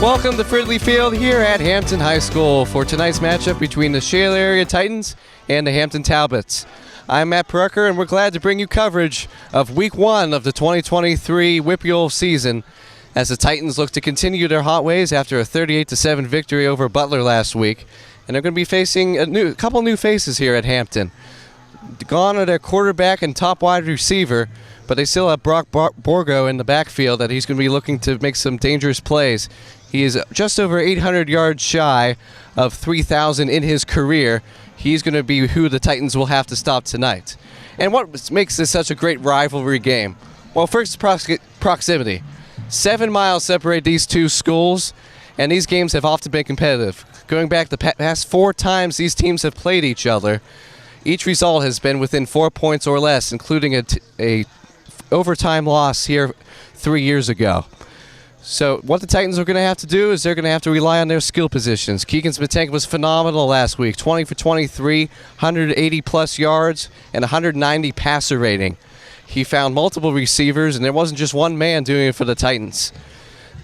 Welcome to Fridley Field here at Hampton High School for tonight's matchup between the Shaler area Titans and the Hampton Talbots. I'm Matt Parker, and we're glad to bring you coverage of Week 1 of the 2023 WPIAL season as the Titans look to continue their hot ways after a 38-7 victory over Butler last week. And they're going to be facing a couple new faces here at Hampton. Gone are their quarterback and top wide receiver, but they still have Brock Borgo in the backfield that he's going to be looking to make some dangerous plays. He is just over 800 yards shy of 3,000 in his career. He's going to be who the Titans will have to stop tonight. And what makes this such a great rivalry game? Well, first, proximity. 7 miles separate these two schools, and these games have often been competitive. Going back the past 4 times these teams have played each other, each result has been within 4 points or less, including a overtime loss here 3 years ago. So what the Titans are going to have to do is they're going to have to rely on their skill positions. Keegan Smetanka was phenomenal last week, 20 for 23, 180-plus yards, and 190 passer rating. He found multiple receivers, and there wasn't just one man doing it for the Titans.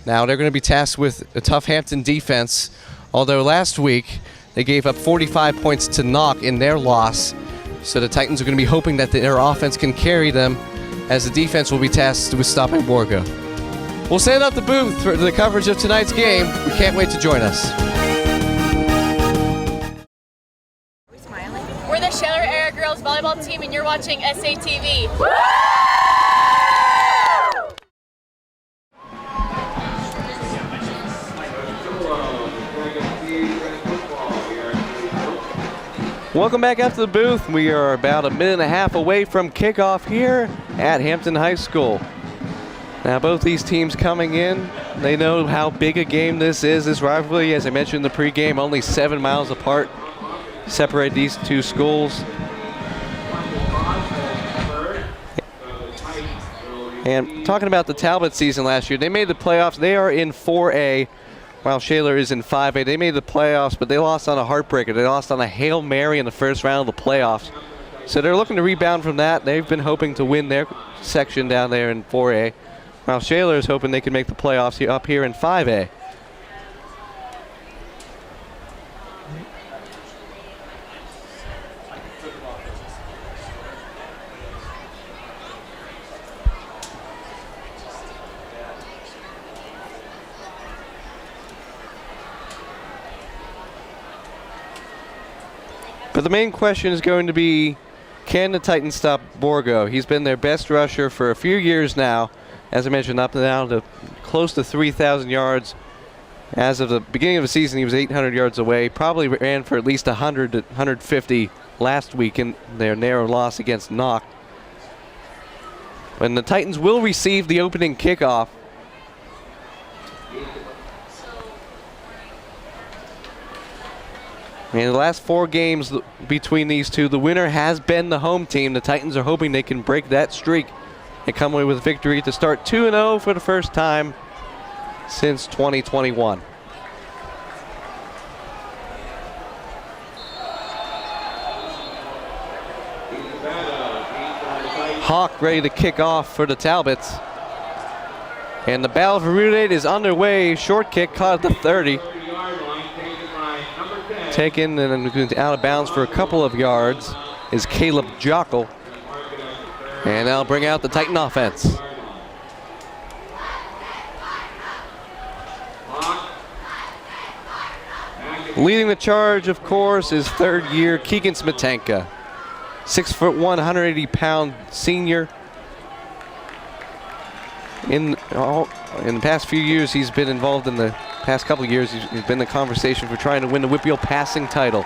Now they're going to be tasked with a tough Hampton defense, although last week they gave up 45 points to Knock in their loss. So the Titans are going to be hoping that their offense can carry them, as the defense will be tasked with stopping Borgo. We'll set up the booth for the coverage of tonight's game. We can't wait to join us. We're the Shaler area girls volleyball team, and you're watching SATV. Welcome back up to the booth. We are about a minute and a half away from kickoff here at Hampton High School. Now both these teams coming in, they know how big a game this is. This rivalry, as I mentioned in the pregame, only 7 miles apart separate these two schools. And talking about the Talbot season last year, they made the playoffs. They are in 4A, while Shaler is in 5A. They made the playoffs, but they lost on a heartbreaker. They lost on a Hail Mary in the first round of the playoffs. So they're looking to rebound from that. They've been hoping to win their section down there in 4A. While Shaler is hoping they can make the playoffs up here in 5A. But the main question is going to be, can the Titans stop Borgo? He's been their best rusher for a few years now. As I mentioned, up and down to close to 3,000 yards. As of the beginning of the season, he was 800 yards away. Probably ran for at least 100 to 150 last week in their narrow loss against Knock. And the Titans will receive the opening kickoff. In the last 4 games between these two, the winner has been the home team. The Titans are hoping they can break that streak and come away with victory to start 2-0 for the first time since 2021. Hawk ready to kick off for the Talbots. And the battle for root 8 is underway. Short kick caught at the 30. Taken and out of bounds for a couple of yards is Caleb Jockel. And that'll bring out the Titan offense. Leading the charge, of course, is third-year Keegan Smetanka. 6'1", 180-pound senior. In the past few years, he's been involved in the past couple of years. He's been in the conversation for trying to win the WPIAL passing title.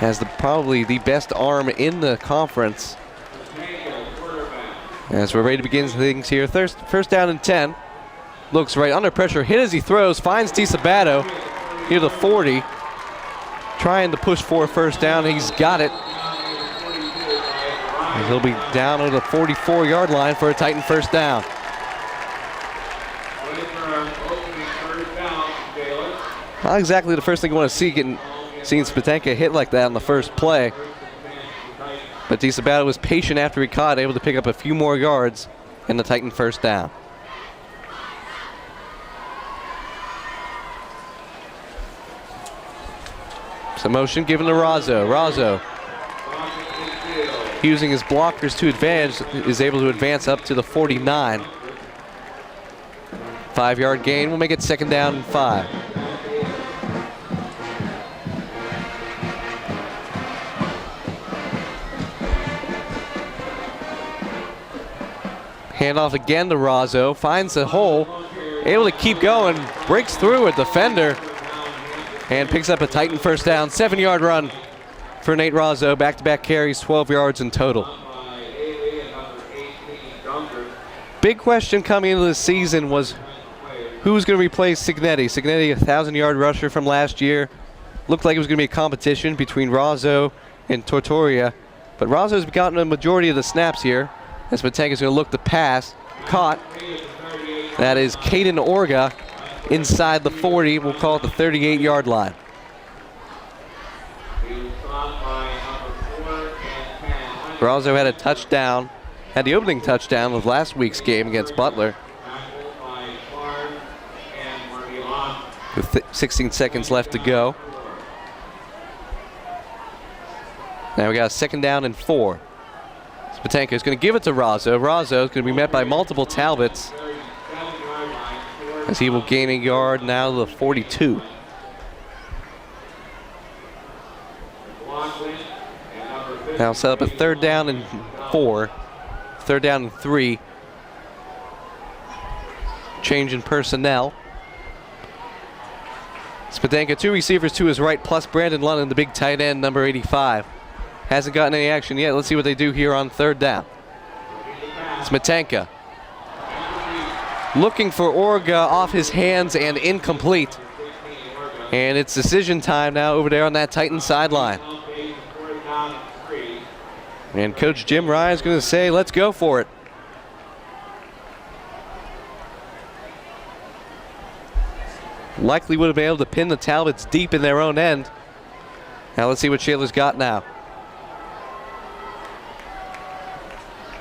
Has probably the best arm in the conference. As we're ready to begin things here, first down and 10. Looks right under pressure, hit as he throws, finds DiSabato near the 40. Trying to push for a first down, he's got it. And he'll be down at the 44-yard line for a Titan first down. Not exactly the first thing you want to see, seeing Smetanka hit like that on the first play. But DiSabato was patient after he caught, able to pick up a few more yards in the Titan first down. Some motion given to Razzo. Razzo, using his blockers to advantage, is able to advance up to the 49. 5-yard gain will make it 2nd down and 5. Handoff again to Razzo, finds a hole, able to keep going, breaks through a defender, and picks up a Titan 1st down. 7-yard run for Nate Razzo. Back-to-back carries, 12 yards in total. Big question coming into this season was who's going to replace Signetti. Signetti, a 1,000-yard rusher from last year. Looked like it was going to be a competition between Razzo and Tortoria, but Razzo's gotten a majority of the snaps here. As Matanka's going to look to pass. Caught. That is Caden Orga inside the 40. We'll call it the 38-yard line. Razzo had a touchdown. Had the opening touchdown of last week's game against Butler. With 16 seconds left to go. Now we got a 2nd down and 4. Spatanka is going to give it to Razzo. Razzo is going to be met by multiple Talbots as he will gain a yard now to the 42. Now set up a 3rd down and 4. 3rd down and 3. Change in personnel. Spatanka, 2 receivers to his right, plus Brandon London, the big tight end, number 85. Hasn't gotten any action yet. Let's see what they do here on 3rd down. Smetanka looking for Orga off his hands and incomplete. And it's decision time now over there on that Titan sideline. And Coach Jim Ryan is going to say, let's go for it. Likely would have been able to pin the Talbots deep in their own end. Now let's see what Shaler's got now.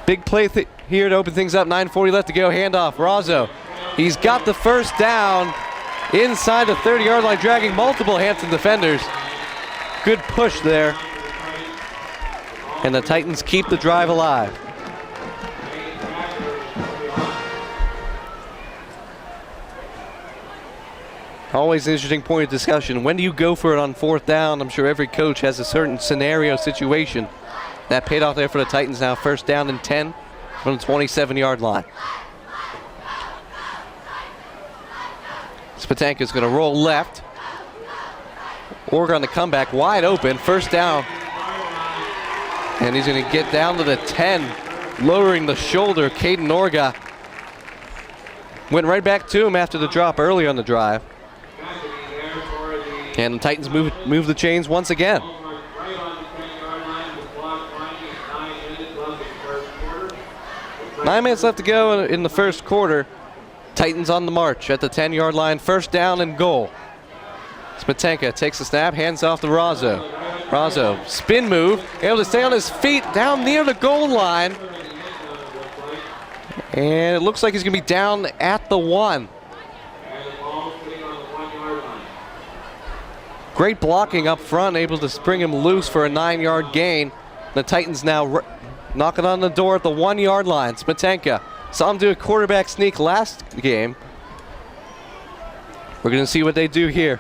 Big play here to open things up. 9:40 left to go. Handoff. Razzo. He's got the 1st down inside the 30-yard line, dragging multiple Hampton defenders. Good push there. And the Titans keep the drive alive. Always an interesting point of discussion. When do you go for it on 4th down? I'm sure every coach has a certain scenario situation. That paid off there for the Titans now. 1st down and 10 from the 27-yard line. Spatanka's going to roll left. Orga on the comeback, wide open. 1st down. And he's going to get down to the 10, lowering the shoulder. Caden Orga went right back to him after the drop early on the drive. And the Titans move the chains once again. 9 minutes left to go in the 1st quarter. Titans on the march at the 10-yard line. 1st down and goal. Spatanka takes the snap, hands off to Razzo. Razzo, spin move, able to stay on his feet down near the goal line. And it looks like he's going to be down at the 1. Great blocking up front, able to spring him loose for a 9-yard gain. The Titans now knocking on the door at the 1-yard line. Spatanka saw him do a quarterback sneak last game. We're going to see what they do here.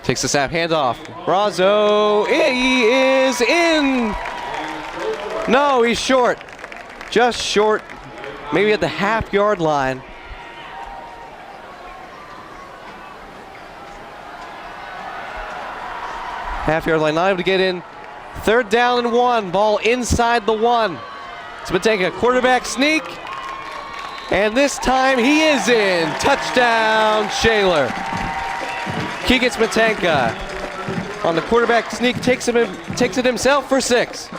Takes the snap, handoff. Razzo, he is in. No, he's short. Just short, maybe at the half-yard line. Half-yard line, not able to get in. 3rd down and 1, ball inside the 1. Spatanka, quarterback sneak. And this time he is in. Touchdown, Shaler. Keegan Spatanka on the quarterback sneak takes it himself for 6.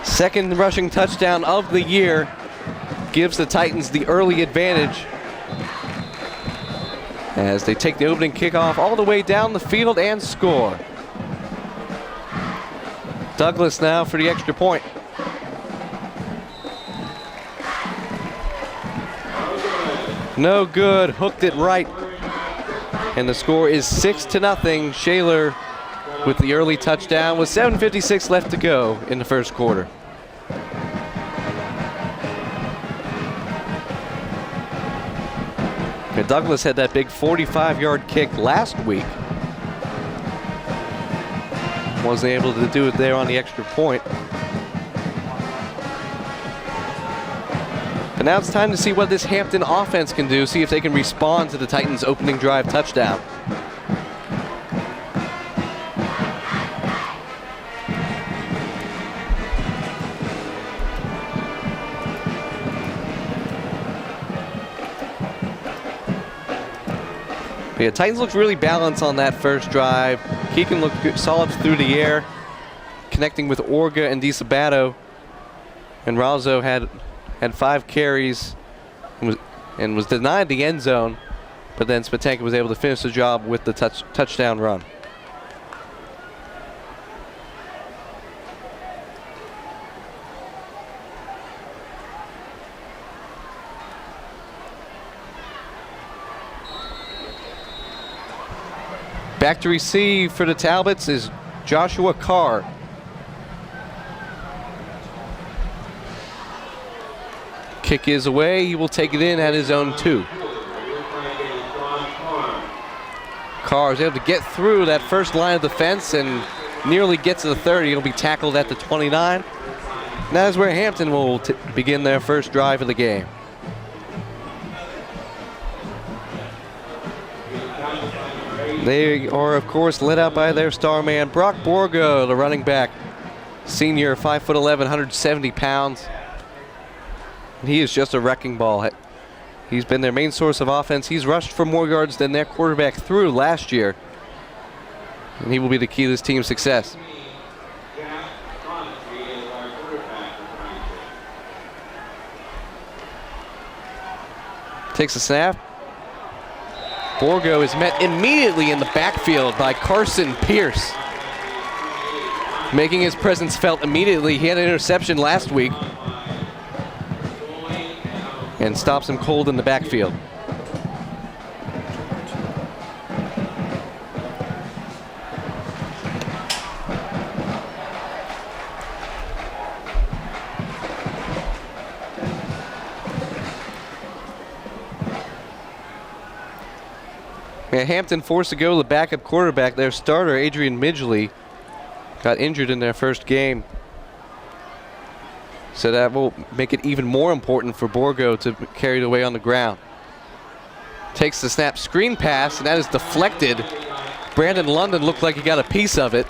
Second rushing touchdown of the year gives the Titans the early advantage as they take the opening kickoff all the way down the field and score. Douglas now for the extra point. No good, hooked it right. And the score is 6-0. Shaler with the early touchdown with 7:56 left to go in the first quarter. And Douglas had that big 45-yard kick last week. Wasn't able to do it there on the extra point. But now it's time to see what this Hampton offense can do, see if they can respond to the Titans' opening drive touchdown. But yeah, Titans looked really balanced on that first drive. Keegan looked good, solid through the air, connecting with Orga and DiSabato. And Ralzo had 5 carries and was denied the end zone, but then Spatanka was able to finish the job with the touchdown run. Back to receive for the Talbots is Joshua Carr. Kick is away. He will take it in at his own 2. Carr is able to get through that first line of defense and nearly get to the 30. He'll be tackled at the 29. And that is where Hampton will begin their first drive of the game. They are, of course, led out by their star man, Brock Borgo, the running back. Senior, 5'11", 170 pounds. He is just a wrecking ball. He's been their main source of offense. He's rushed for more yards than their quarterback threw last year. And he will be the key to this team's success. Takes a snap. Borgo is met immediately in the backfield by Carson Pierce, making his presence felt immediately. He had an interception last week and stops him cold in the backfield. Hampton forced to go the backup quarterback. Their starter, Adrian Midgley, got injured in their first game. So that will make it even more important for Borgo to carry it away on the ground. Takes the snap, screen pass, and that is deflected. Brandon London looked like he got a piece of it.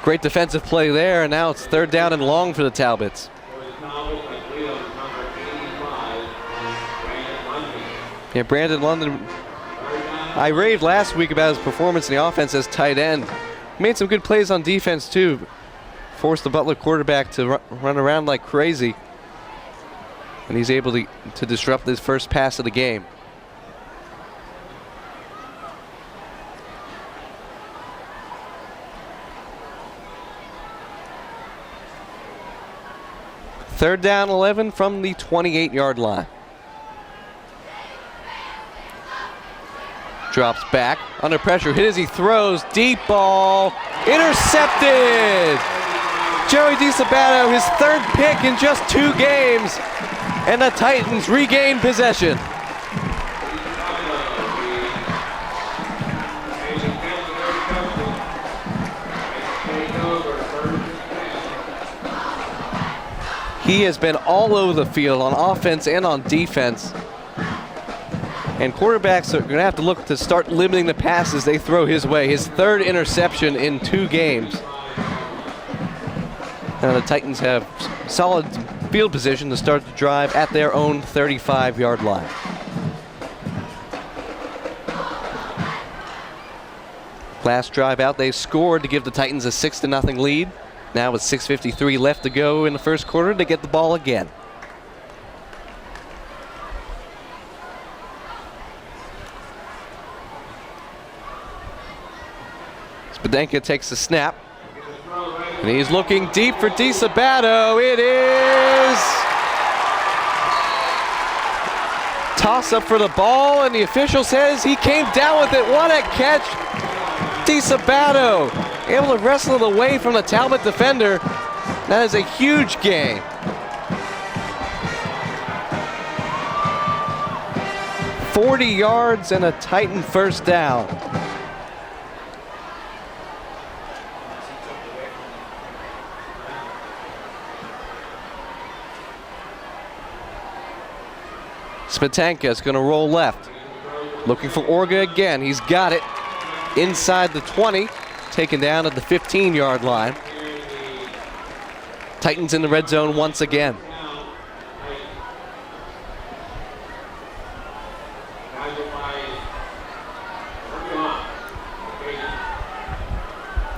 Great defensive play there, and now it's 3rd down and long for the Talbots. Yeah, Brandon London, I raved last week about his performance in the offense as tight end. Made some good plays on defense too. Forced the Butler quarterback to run around like crazy. And he's able to disrupt his first pass of the game. Third down 11 from the 28-yard line. Drops back, under pressure, hit as he throws, deep ball, intercepted! Joey DiSabato, his 3rd pick in just 2 games, and the Titans regain possession. He has been all over the field on offense and on defense. And quarterbacks are going to have to look to start limiting the passes they throw his way. His 3rd interception in 2 games. Now the Titans have solid field position to start the drive at their own 35-yard line. Last drive out, they scored to give the Titans a 6-0 lead. Now with 6:53 left to go in the first quarter, they get the ball again. Spatanka takes the snap, and he's looking deep for DiSabato. It is toss-up for the ball, and the official says he came down with it. What a catch. DiSabato able to wrestle it away from the Talbot defender. That is a huge gain. $40 yards and a Titan first down. Smetanka is going to roll left. Looking for Orga again. He's got it inside the 20. Taken down at the 15-yard line. Titans in the red zone once again.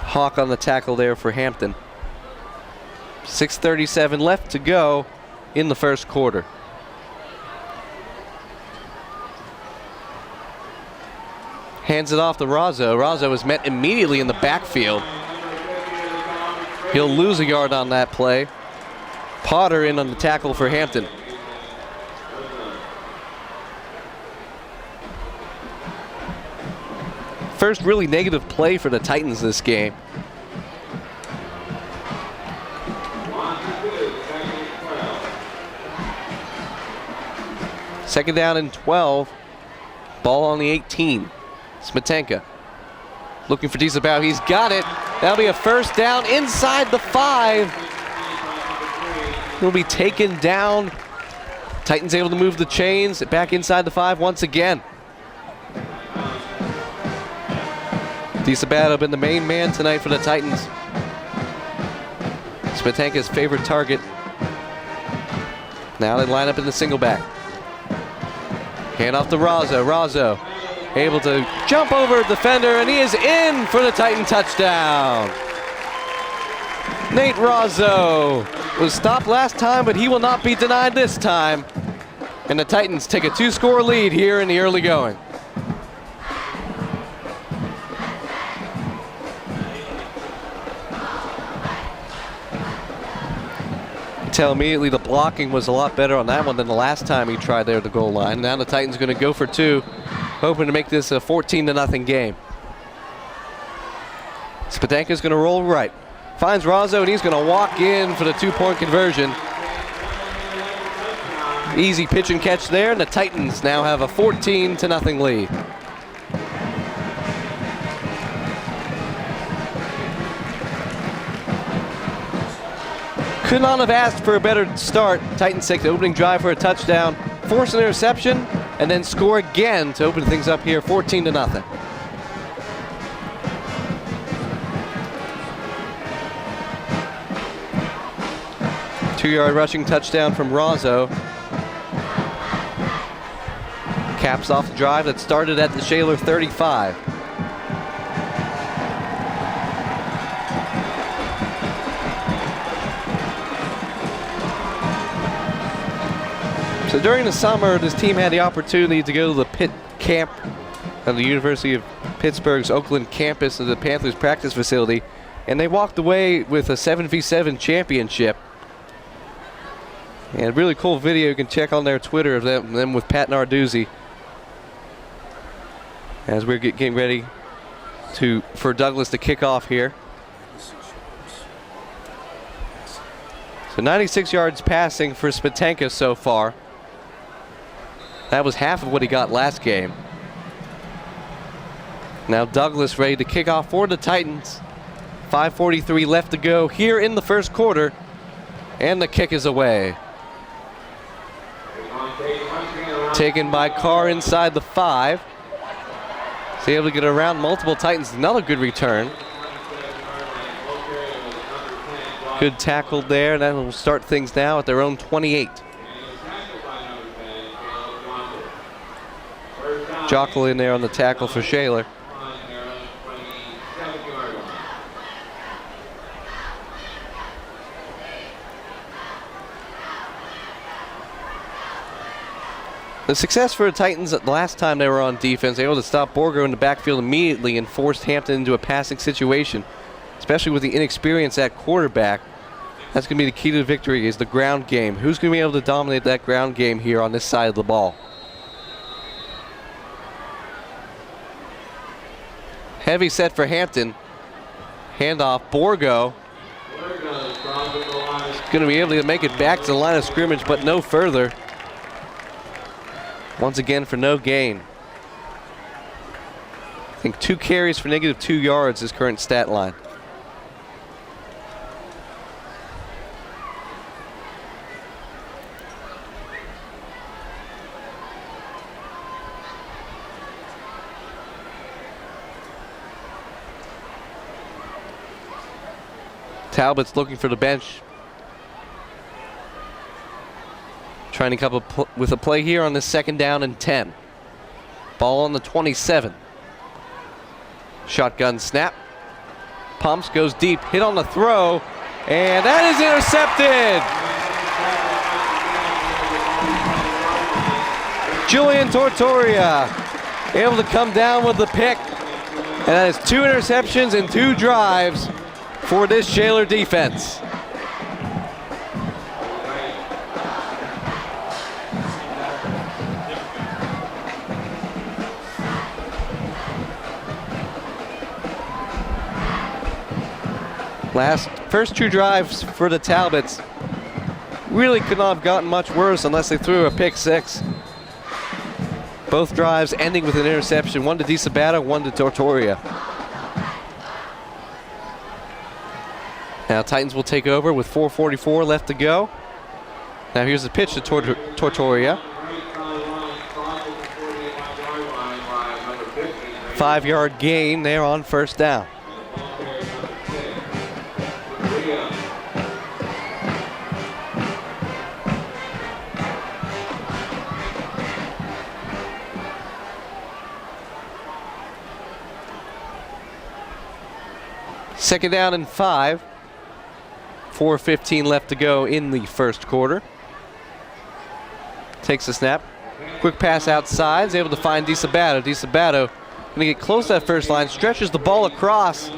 Hawk on the tackle there for Hampton. 6:37 left to go in the first quarter. Hands it off to Razzo. Razzo is met immediately in the backfield. He'll lose a yard on that play. Potter in on the tackle for Hampton. First really negative play for the Titans this game. Second down and 12. Ball on the 18. Smetanka looking for DiSabato. He's got it. That'll be a first down inside the 5. He'll be taken down. Titans able to move the chains back inside the 5 once again. DiSabato been the main man tonight for the Titans. Smetanka's favorite target. Now they line up in the single back. Hand off to Razzo. Razzo able to jump over a defender, and he is in for the Titan touchdown. Nate Razzo was stopped last time, but he will not be denied this time. And the Titans take a 2-score lead here in the early going. Tell immediately the blocking was a lot better on that one than the last time he tried there at the goal line. Now the Titans going to go for 2, hoping to make this a 14-0 game. Smetanka's going to roll right. Finds Razzo, and he's going to walk in for the 2-point conversion. Easy pitch and catch there, and the Titans now have a 14-0 lead. Could not have asked for a better start. Titans take the opening drive for a touchdown, force an interception, and then score again to open things up here, 14-0. Two-yard rushing touchdown from Razzo. Caps off the drive that started at the Shaler 35. So during the summer, this team had the opportunity to go to the Pitt camp at the University of Pittsburgh's Oakland campus of the Panthers practice facility, and they walked away with a 7v7 championship. And a really cool video you can check on their Twitter of them with Pat Narduzzi as we're getting ready for Douglas to kick off here. So 96 yards passing for Smetanka so far. That was half of what he got last game. Now Douglas ready to kick off for the Titans. 5:43 left to go here in the first quarter. And the kick is away. Taken by Carr inside the 5. He's able to get around multiple Titans. Another good return. Good tackle there. That will start things now at their own 28. Jockle in there on the tackle for Shaler. The success for the Titans the last time they were on defense, they were able to stop Borgo in the backfield immediately and forced Hampton into a passing situation, especially with the inexperience at quarterback. That's going to be the key to the victory, is the ground game. Who's going to be able to dominate that ground game here on this side of the ball? Heavy set for Hampton. Handoff, Borgo. Going to be able to make it back to the line of scrimmage, but no further. Once again for no gain. I think 2 carries for -2 yards, his current stat line. Talbot's looking for the bench. Trying to come up with a play here on this 2nd down and 10. Ball on the 27. Shotgun snap. Pumps, goes deep, hit on the throw, and that is intercepted. Julian Tortoria able to come down with the pick. And that is 2 interceptions and 2 drives for this Shaler defense. First 2 drives for the Talbots really could not have gotten much worse unless they threw a pick 6. Both drives ending with an interception, one to DiSabato, one to Tortoria. Now Titans will take over with 4:44 left to go. Now here's the pitch to Tortoria. 5-yard gain there on 1st down. Second down and 5. 4:15 left to go in the 1st quarter. Takes the snap. Quick pass outside. Is able to find DiSabato. DiSabato going to get close to that first line. Stretches the ball across.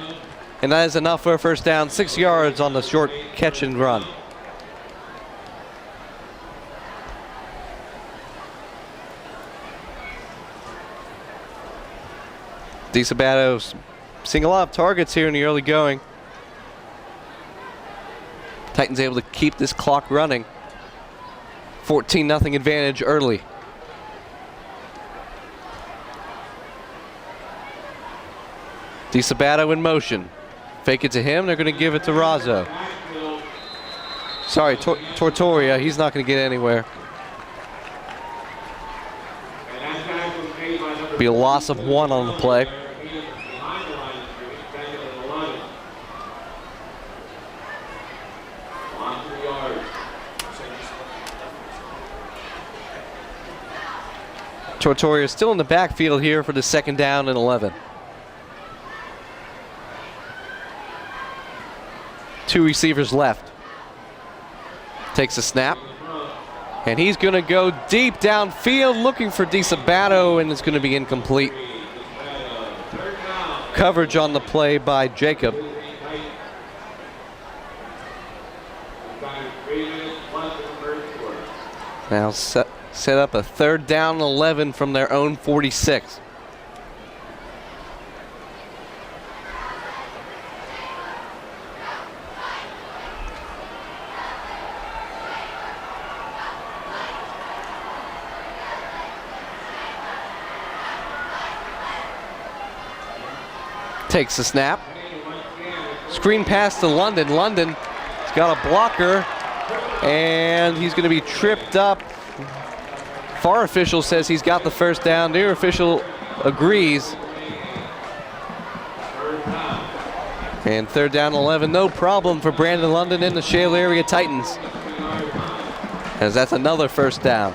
And that is enough for a 1st down. 6 yards on the short catch and run. DiSabato's seeing a lot of targets here in the early going. Titans able to keep this clock running. 14-0 advantage early. DiSabato in motion. Fake it to him. They're going to give it to Razzo. Sorry, Tortoria. He's not going to get anywhere. Be a loss of 1 on the play. Tortoria still in the backfield here for the 2nd down and 11. 2 receivers left. Takes a snap. And he's going to go deep downfield looking for DiSabato, and it's going to be incomplete. Coverage on the play by Jacob. Now set up a 3rd down and 11 from their own 46. Takes the snap. Screen pass to London. London's got a blocker, and he's going to be tripped up. Far official says he's got the 1st down. Near official agrees. And 3rd down 11, no problem for Brandon London and the Shaler area Titans, as that's another 1st down.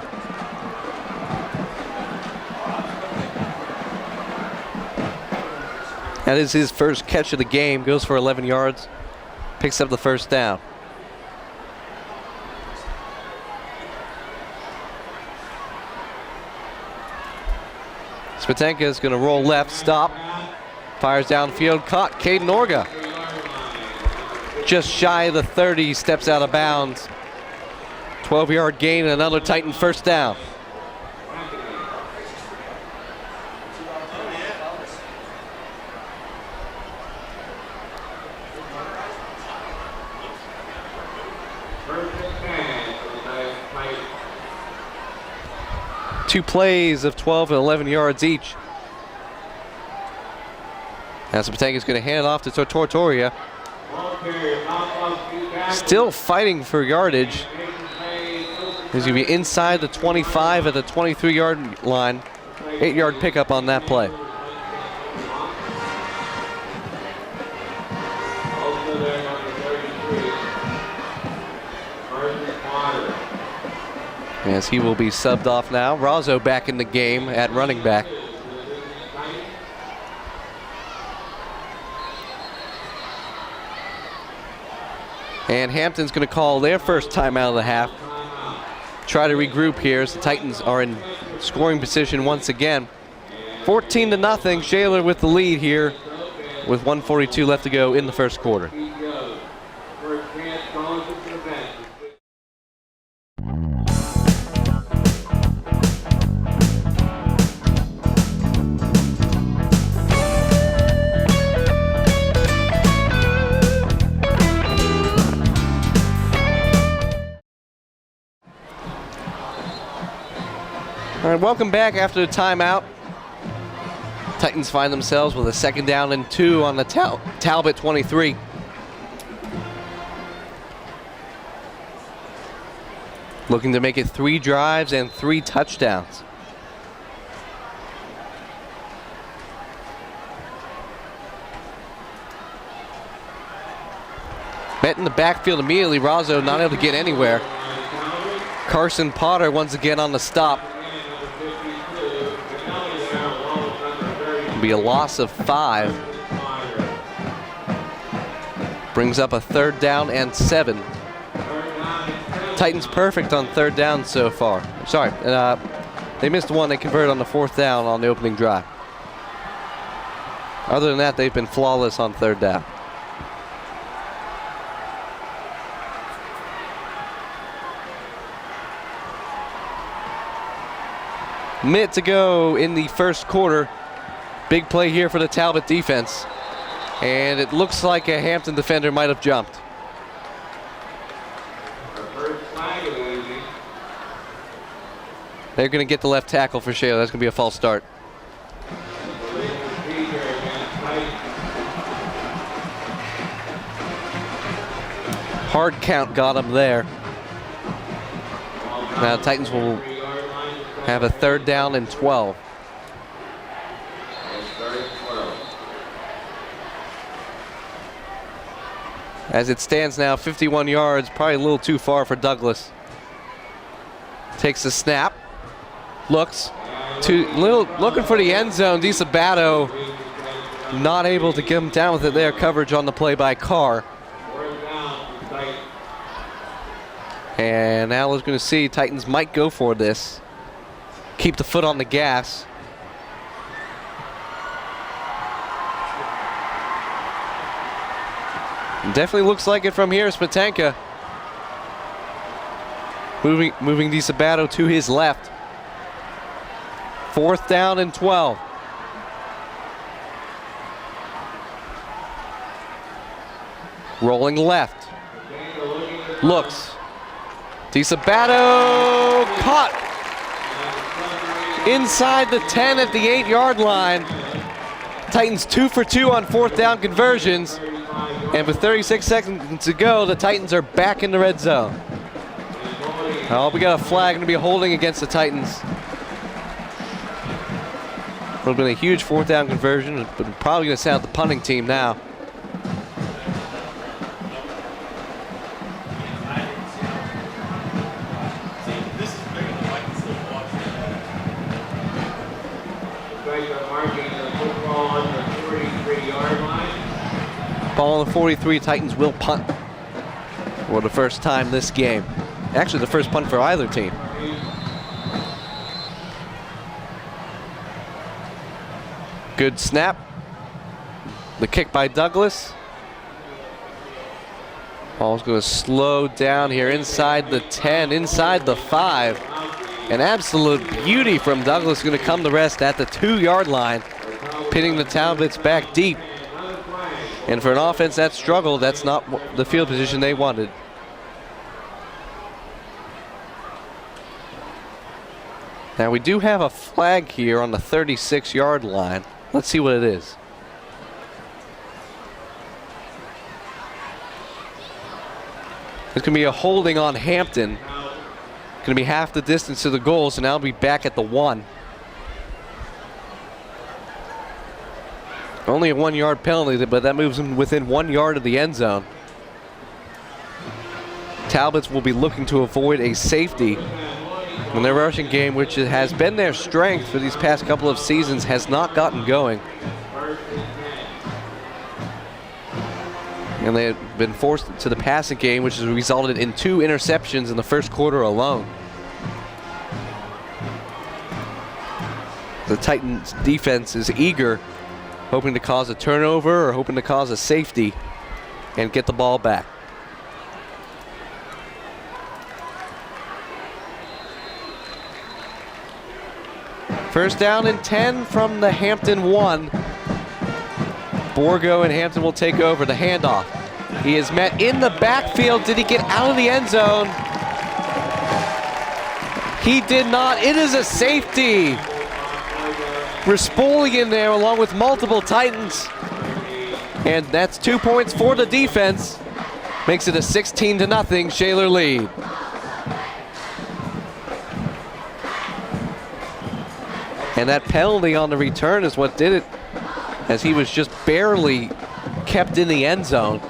That is his first catch of the game. Goes for 11 yards. Picks up the 1st down. Spatenka is going to roll left, stop, fires downfield, caught. Caden Orga just shy of the 30, steps out of bounds. 12-yard gain and another Titan 1st down. 2 plays of 12 and 11 yards each. Now Spatanka's going to hand it off to Tortoria. Still fighting for yardage. He's going to be inside the 25 at the 23-yard line. 8-yard pickup on that play. As he will be subbed off now. Razzo back in the game at running back. And Hampton's going to call their first timeout of the half. Try to regroup here as the Titans are in scoring position once again. 14-0, Shaler with the lead here with 1:42 left to go in the first quarter. All right, welcome back after the timeout. Titans find themselves with a 2nd down and 2 on the Talbot 23. Looking to make it 3 drives and 3 touchdowns. Met in the backfield immediately. Razzo not able to get anywhere. Carson Potter once again on the stop. Be a loss of 5. Brings up a 3rd down and 7. Titans perfect on 3rd down so far. Sorry, they missed one. They converted on the 4th down on the opening drive. Other than that, they've been flawless on 3rd down. Minute to go in the first quarter. Big play here for the Talbot defense. And it looks like a Hampton defender might have jumped. They're going to get the left tackle for Shaler. That's going to be a false start. Hard count got him there. Now Titans will have a 3rd down and 12. As it stands now, 51 yards, probably a little too far for Douglas. Takes the snap, looks looking for the end zone. DiSabato not able to get him down with it there. Coverage on the play by Carr. And now we're going to see Titans might go for this. Keep the foot on the gas. Definitely looks like it from here. Spatanka moving DiSabato to his left. 4th down and 12. Rolling left. Looks. DiSabato caught inside the 10 at the 8-yard line. Titans 2 for 2 on 4th down conversions. And with 36 seconds to go, the Titans are back in the red zone. Oh, we got a flag going to be holding against the Titans. Would have been a huge 4th down conversion, but probably going to send out the punting team now. Ball on the 43, Titans will punt for the first time this game. Actually, the first punt for either team. Good snap. The kick by Douglas. Ball's going to slow down here inside the 10, inside the 5. An absolute beauty from Douglas, going to come to rest at the 2-yard line, pinning the Talbots back deep. And for an offense that struggled, that's not the field position they wanted. Now we do have a flag here on the 36-yard line. Let's see what it is. It's going to be a holding on Hampton. Going to be half the distance to the goal, so now I'll be back at the 1. Only a 1-yard penalty, but that moves them within 1 yard of the end zone. Talbots will be looking to avoid a safety when their rushing game, which has been their strength for these past couple of seasons, has not gotten going. And they have been forced to the passing game, which has resulted in 2 interceptions in the first quarter alone. The Titans defense is eager, hoping to cause a turnover or hoping to cause a safety and get the ball back. First down and 10 from the Hampton 1. Borgo and Hampton will take over the handoff. He is met in the backfield. Did he get out of the end zone? He did not. It is a safety. Rispoli in there along with multiple Titans. And that's 2 points for the defense. Makes it a 16-0 Shaler lead. And that penalty on the return is what did it, as he was just barely kept in the end zone.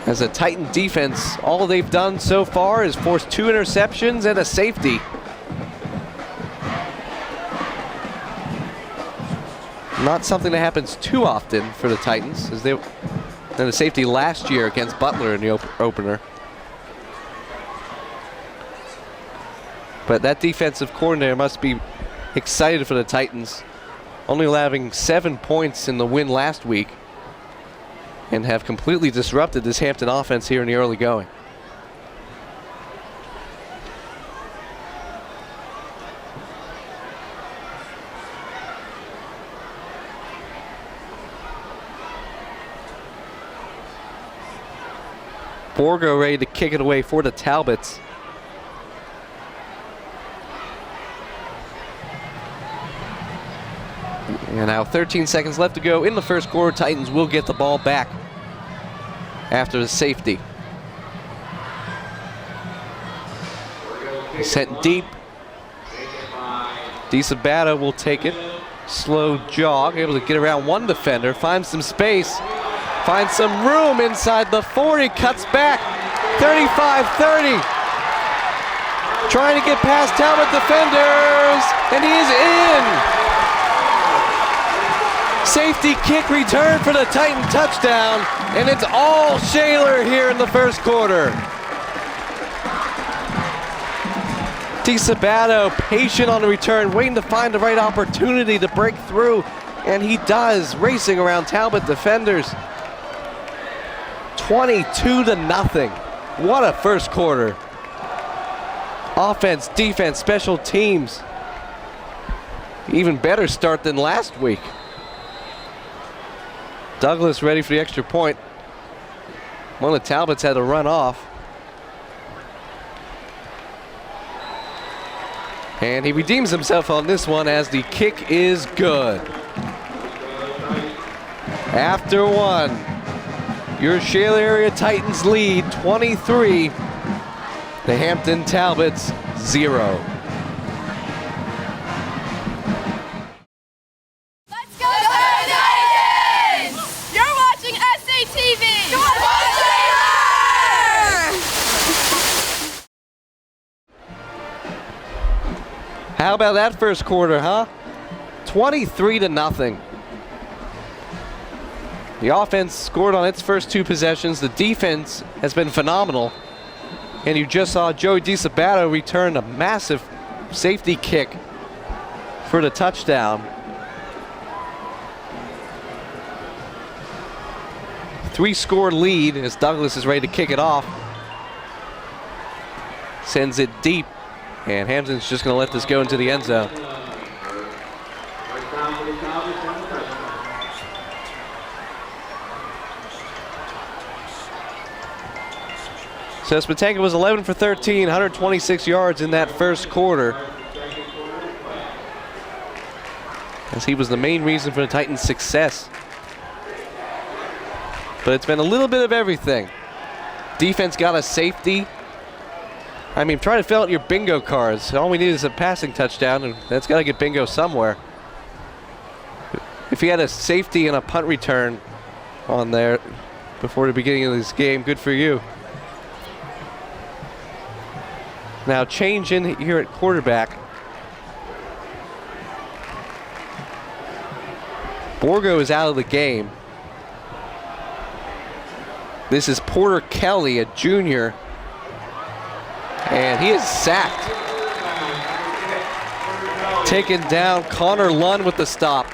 As a Titan defense, all they've done so far is force 2 interceptions and a safety. Not something that happens too often for the Titans, as they had a safety last year against Butler in the opener. But that defensive coordinator must be excited for the Titans, only allowing 7 points in the win last week, and have completely disrupted this Hampton offense here in the early going. Borgo ready to kick it away for the Talbots. And now 13 seconds left to go in the first quarter. Titans will get the ball back after the safety. Sent deep. DiSabato will take it. Slow jog, able to get around one defender, finds some space, finds some room inside the 40, cuts back, 35-30. Trying to get past Talbot defenders, and he is in. Safety kick return for the Titan touchdown, and it's all Shaler here in the first quarter. DiSabato patient on the return, waiting to find the right opportunity to break through, and he does, racing around Talbot defenders. 22-0. What a first quarter. Offense, defense, special teams. Even better start than last week. Douglas ready for the extra point. One of the Talbots had to run off. And he redeems himself on this one as the kick is good. After one, your Shaler area Titans lead 23. The Hampton Talbots 0. How about that first quarter, huh? 23-0. The offense scored on its first 2 possessions. The defense has been phenomenal. And you just saw Joey DiSabato return a massive safety kick for the touchdown. 3-score lead as Douglas is ready to kick it off. Sends it deep. And Hampton's just going to let this go into the end zone. So Spatanka was 11 for 13, 126 yards in that first quarter, as he was the main reason for the Titans' success. But it's been a little bit of everything. Defense got a safety. I mean, try to fill out your bingo cards. All we need is a passing touchdown, and that's got to get bingo somewhere. If you had a safety and a punt return on there before the beginning of this game, good for you. Now change in here at quarterback. Borgo is out of the game. This is Porter Kelly, a junior, and he is sacked. Taken down, Connor Lund with the stop.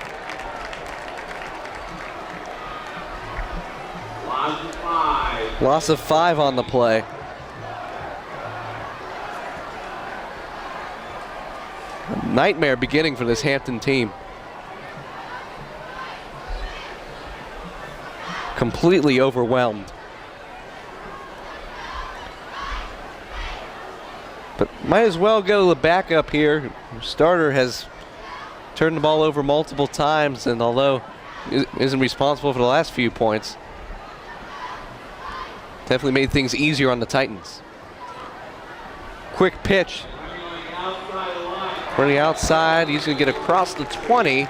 Loss of 5 on the play. A nightmare beginning for this Hampton team. Completely overwhelmed. But might as well go to the backup here. Starter has turned the ball over multiple times, and although isn't responsible for the last few points, definitely made things easier on the Titans. Quick pitch. Running outside, he's going to get across the 20.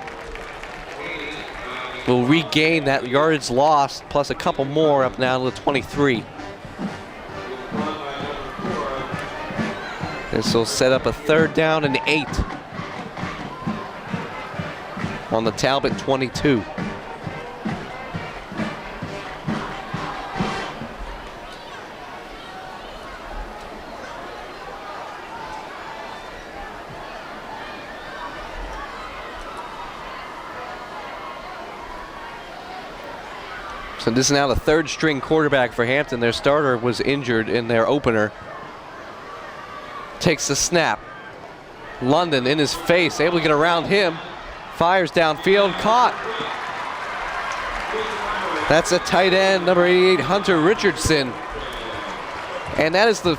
Will regain that yardage lost, plus a couple more up now to the 23. This will set up a 3rd down and 8 on the Talbot 22. So this is now the 3rd string quarterback for Hampton. Their starter was injured in their opener. Takes the snap. London in his face, able to get around him. Fires downfield, caught. That's a tight end, number 88, Hunter Richardson. And that is the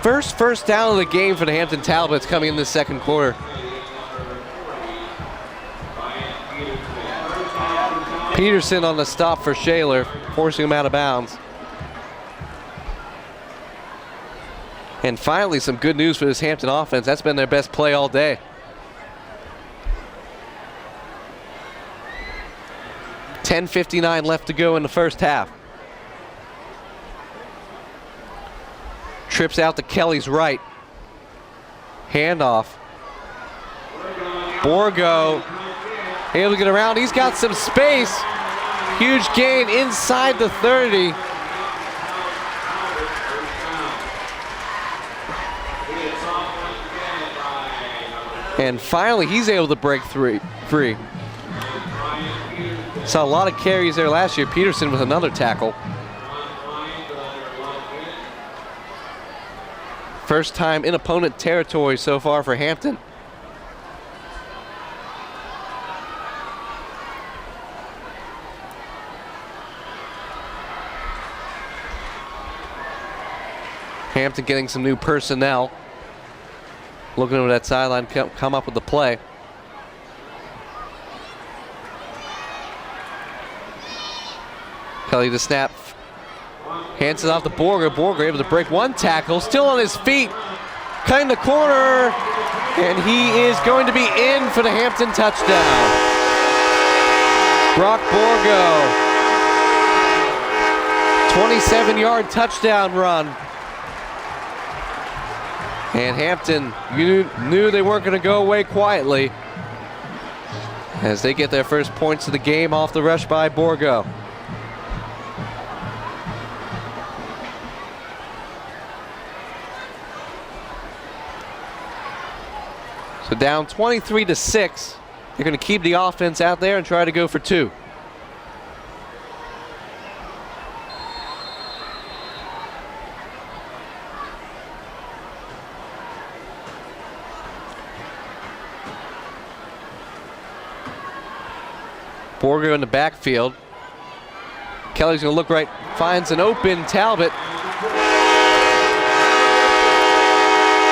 first down of the game for the Hampton Talbots coming in the second quarter. Peterson on the stop for Shaler, forcing him out of bounds. And finally, some good news for this Hampton offense. That's been their best play all day. $10:59 left to go in the first half. Trips out to Kelly's right. Handoff. Borgo able to get around. He's got some space. Huge gain inside the 30. And finally, he's able to break free. Saw a lot of carries there last year. Peterson with another tackle. First time in opponent territory so far for Hampton. Hampton getting some new personnel. Looking over that sideline, come up with the play. Kelly the snap. Hands it off to Borger. Borger able to break one tackle. Still on his feet. Cutting the corner. And he is going to be in for the Hampton touchdown. Brock Borgo. 27-yard touchdown run. And Hampton knew they weren't going to go away quietly as they get their first points of the game off the rush by Borgo. So down 23-6. They're going to keep the offense out there and try to go for 2. Borgo in the backfield. Kelly's going to look right, finds an open Talbot.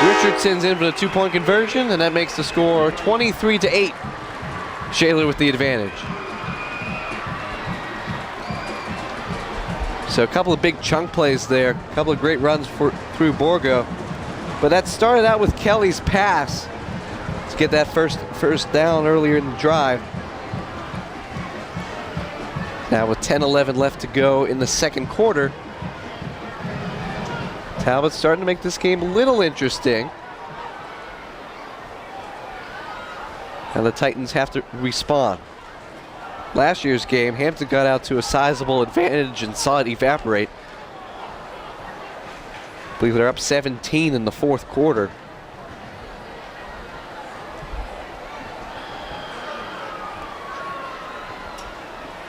Richardson's in for the 2-point conversion, and that makes the score 23-8. Shaler with the advantage. So a couple of big chunk plays there, a couple of great runs through Borgo. But that started out with Kelly's pass to get that first down earlier in the drive. Now with 10-11 left to go in the second quarter, Talbot's starting to make this game a little interesting. And the Titans have to respond. Last year's game, Hampton got out to a sizable advantage and saw it evaporate. I believe they're up 17 in the fourth quarter.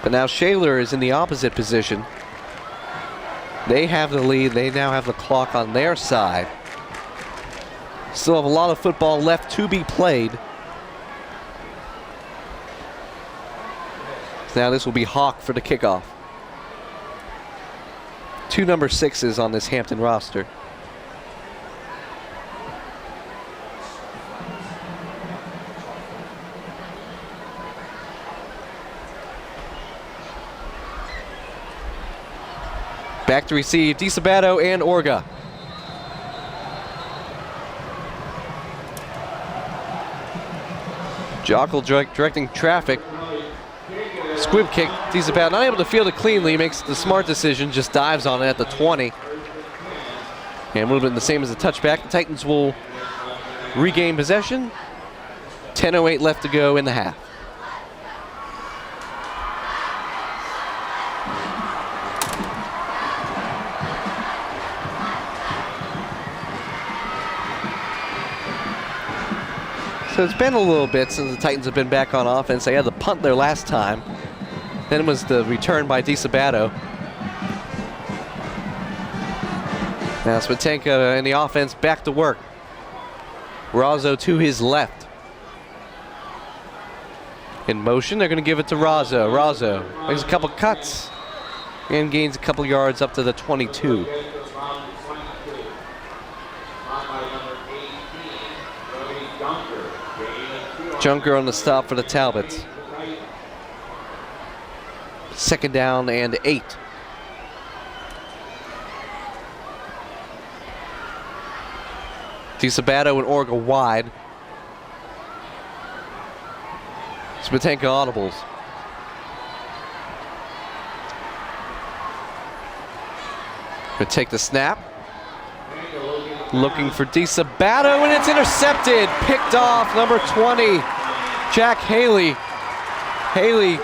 But now Shaler is in the opposite position. They have the lead. They now have the clock on their side. Still have a lot of football left to be played. Now this will be Hawk for the kickoff. 2 number 6s on this Hampton roster. Back to receive, DiSabato and Orga. Jockle directing traffic. Squib kick, DiSabato not able to field it cleanly, makes the smart decision, just dives on it at the 20. And would have been the same as a touchback. The Titans will regain possession. 10:08 left to go in the half. So it's been a little bit since the Titans have been back on offense. They had the punt there last time. Then it was the return by DiSabato. Now Smetanka in the offense back to work. Razzo to his left. In motion, they're going to give it to Razzo. Razzo makes a couple cuts and gains a couple yards up to the 22. Junker on the stop for the Talbots. 2nd down and 8. DiSabato and Orga wide. Smetanka audibles. Gonna take the snap. Looking for DiSabato, and it's intercepted. Picked off, number 20, Jack Haley. Haley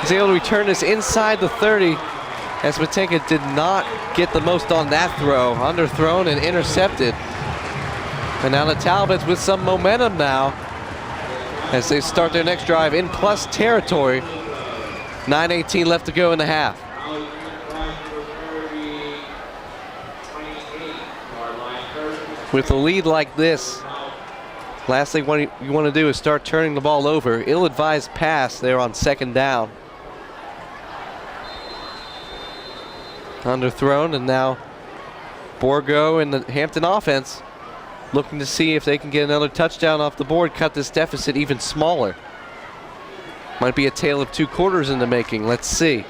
is able to return this inside the 30, as Smetanka did not get the most on that throw. Underthrown and intercepted. And now the Talbots with some momentum now as they start their next drive in plus territory. 9:18 left to go in the half. With a lead like this, last thing you want to do is start turning the ball over. Ill-advised pass there on 2nd down. Underthrown, and now Borgo and the Hampton offense looking to see if they can get another touchdown off the board, cut this deficit even smaller. Might be a tale of 2 quarters in the making. Let's see.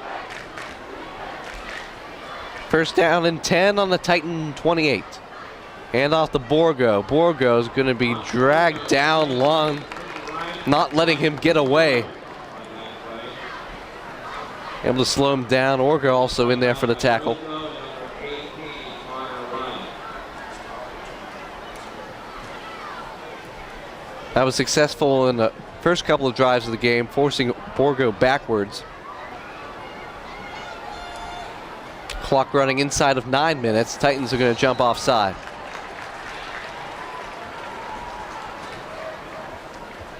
1st down and 10 on the Titan 28. Hand off to Borgo. Borgo's going to be dragged down long, not letting him get away. Able to slow him down. Orga also in there for the tackle. That was successful in the first couple of drives of the game, forcing Borgo backwards. Clock running inside of 9 minutes. Titans are going to jump offside.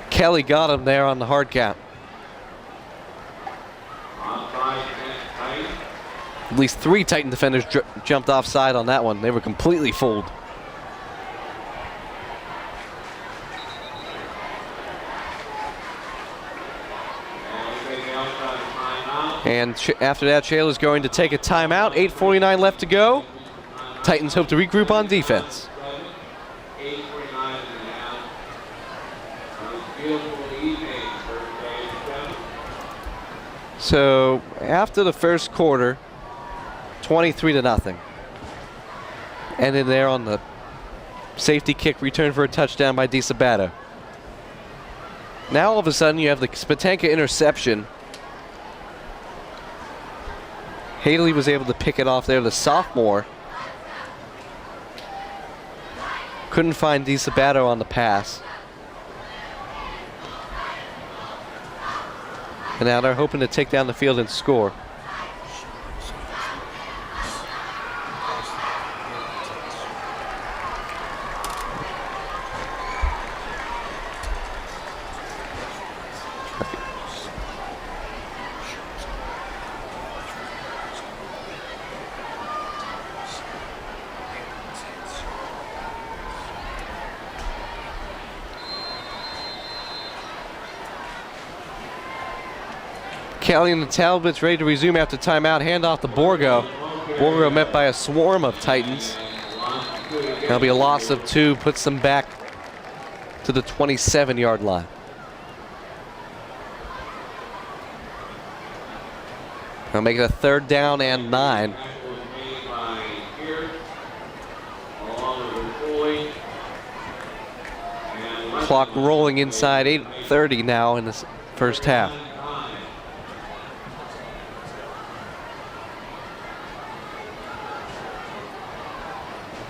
Kelly got him there on the hard count. At least 3 Titan defenders jumped offside on that one. They were completely fooled. And after that, Shaler's going to take a timeout. 8:49 left to go. Titans hope to regroup on defense. So after the first quarter, 23-0. Ended there on the safety kick return for a touchdown by DiSabato. Now all of a sudden you have the Spatanka interception. Haley was able to pick it off there, the sophomore. Couldn't find DiSabato on the pass. And now they're hoping to take down the field and score. Kelly and the Talbots ready to resume after timeout. Hand off to Borgo. Borgo met by a swarm of Titans. That'll be a loss of 2, puts them back to the 27-yard line. They'll make it a 3rd down and 9. Clock rolling inside 8:30 now in this first half.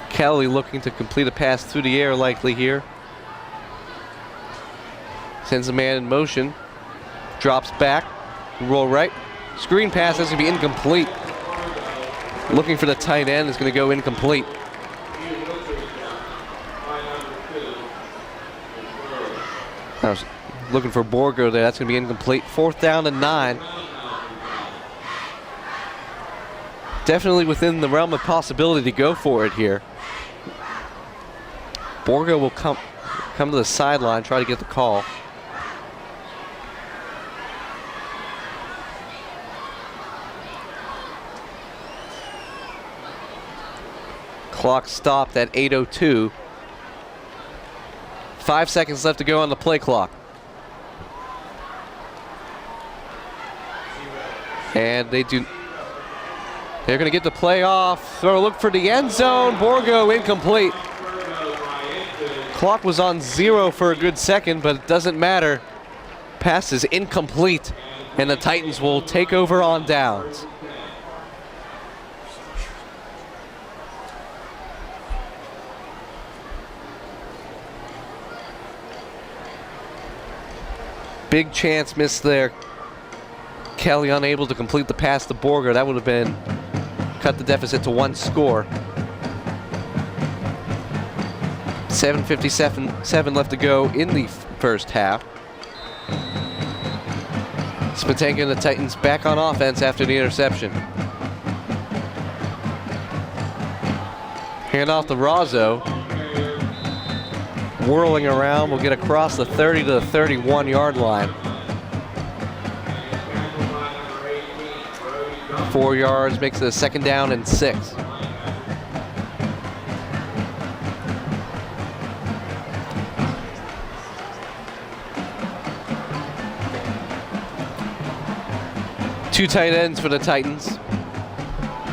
Kelly looking to complete a pass through the air likely here. Sends a man in motion. Drops back. Roll right. Screen pass is going to be incomplete. Looking for the tight end is going to go incomplete. I was looking for Borgo there. That's going to be incomplete. 4th down and 9. Definitely within the realm of possibility to go for it here. Borgo will come to the sideline, try to get the call. Clock stopped at 8:02. 5 seconds left to go on the play clock. And they're going to get the play off. Throw a look for the end zone. Borgo incomplete. Clock was on 0 for a good second, but it doesn't matter. Pass is incomplete, and the Titans will take over on downs. Big chance missed there. Kelly unable to complete the pass to Borgo. That would have been cut the deficit to 1 score. 7:57 left to go in the first half. Spatanka and the Titans back on offense after the interception. Hand off to Razzo. Whirling around, will get across the 30 to the 31-yard line. 4 yards, makes it a 2nd down and 6. Two tight ends for the Titans.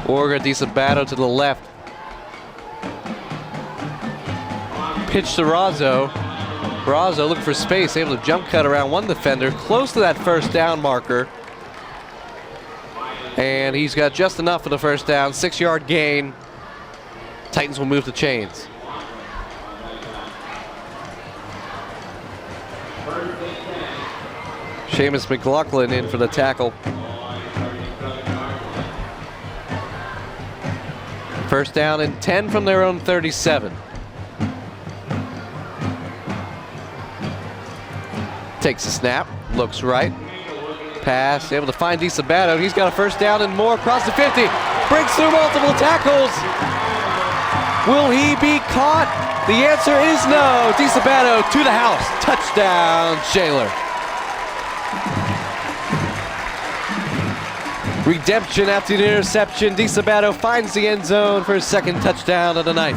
Orga DiSabato to the left. Pitch to Razzo. Razzo looking for space, able to jump cut around one defender, close to that 1st down marker. And he's got just enough for the 1st down, 6-yard gain. Titans will move the chains. Seamus McLaughlin in for the tackle. 1st down and 10 from their own 37. Takes a snap, looks right. Pass, able to find DiSabato. He's got a 1st down and more across the 50. Breaks through multiple tackles. Will he be caught? The answer is no. DiSabato to the house. Touchdown, Shaler. Redemption after the interception. DiSabato finds the end zone for his 2nd touchdown of the night.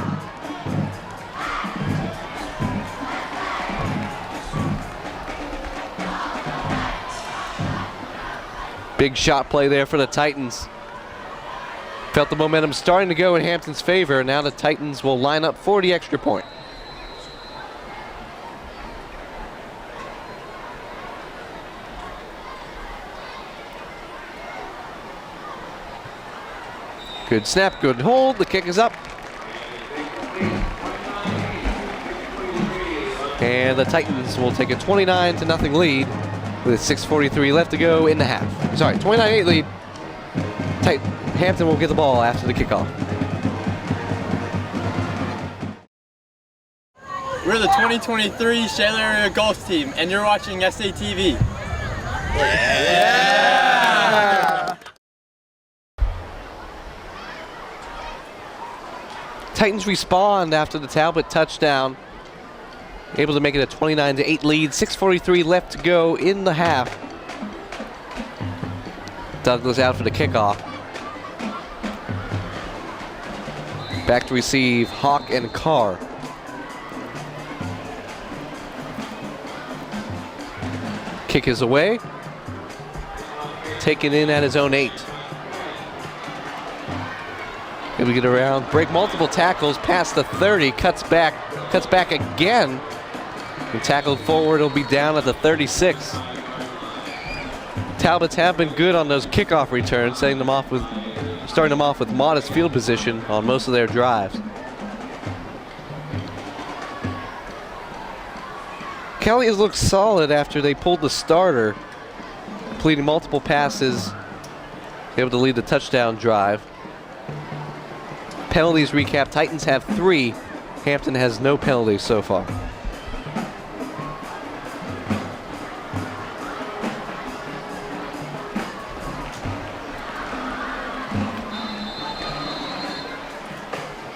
Big shot play there for the Titans. Felt the momentum starting to go in Hampton's favor. Now the Titans will line up for the extra point. Good snap, good hold. The kick is up. And the Titans will take a 29-0 lead with 6:43 left to go in the half. Sorry, 29-8 lead. Hampton will get the ball after the kickoff. We're the 2023 Shaler Area Golf Team, and you're watching SATV. Yeah! Titans respond after the Talbot touchdown. Able to make it a 29-8 lead. 6:43 left to go in the half. Douglas out for the kickoff. Back to receive Hawk and Carr. Kick is away. Taken in at his own 8. Able to get around, break multiple tackles past the 30, cuts back again. And tackled forward, he'll be down at the 36. Talbots have been good on those kickoff returns, starting them off with modest field position on most of their drives. Kelly has looked solid after they pulled the starter, completing multiple passes, able to lead the touchdown drive. Penalties recap, Titans have 3. Hampton has no penalties so far.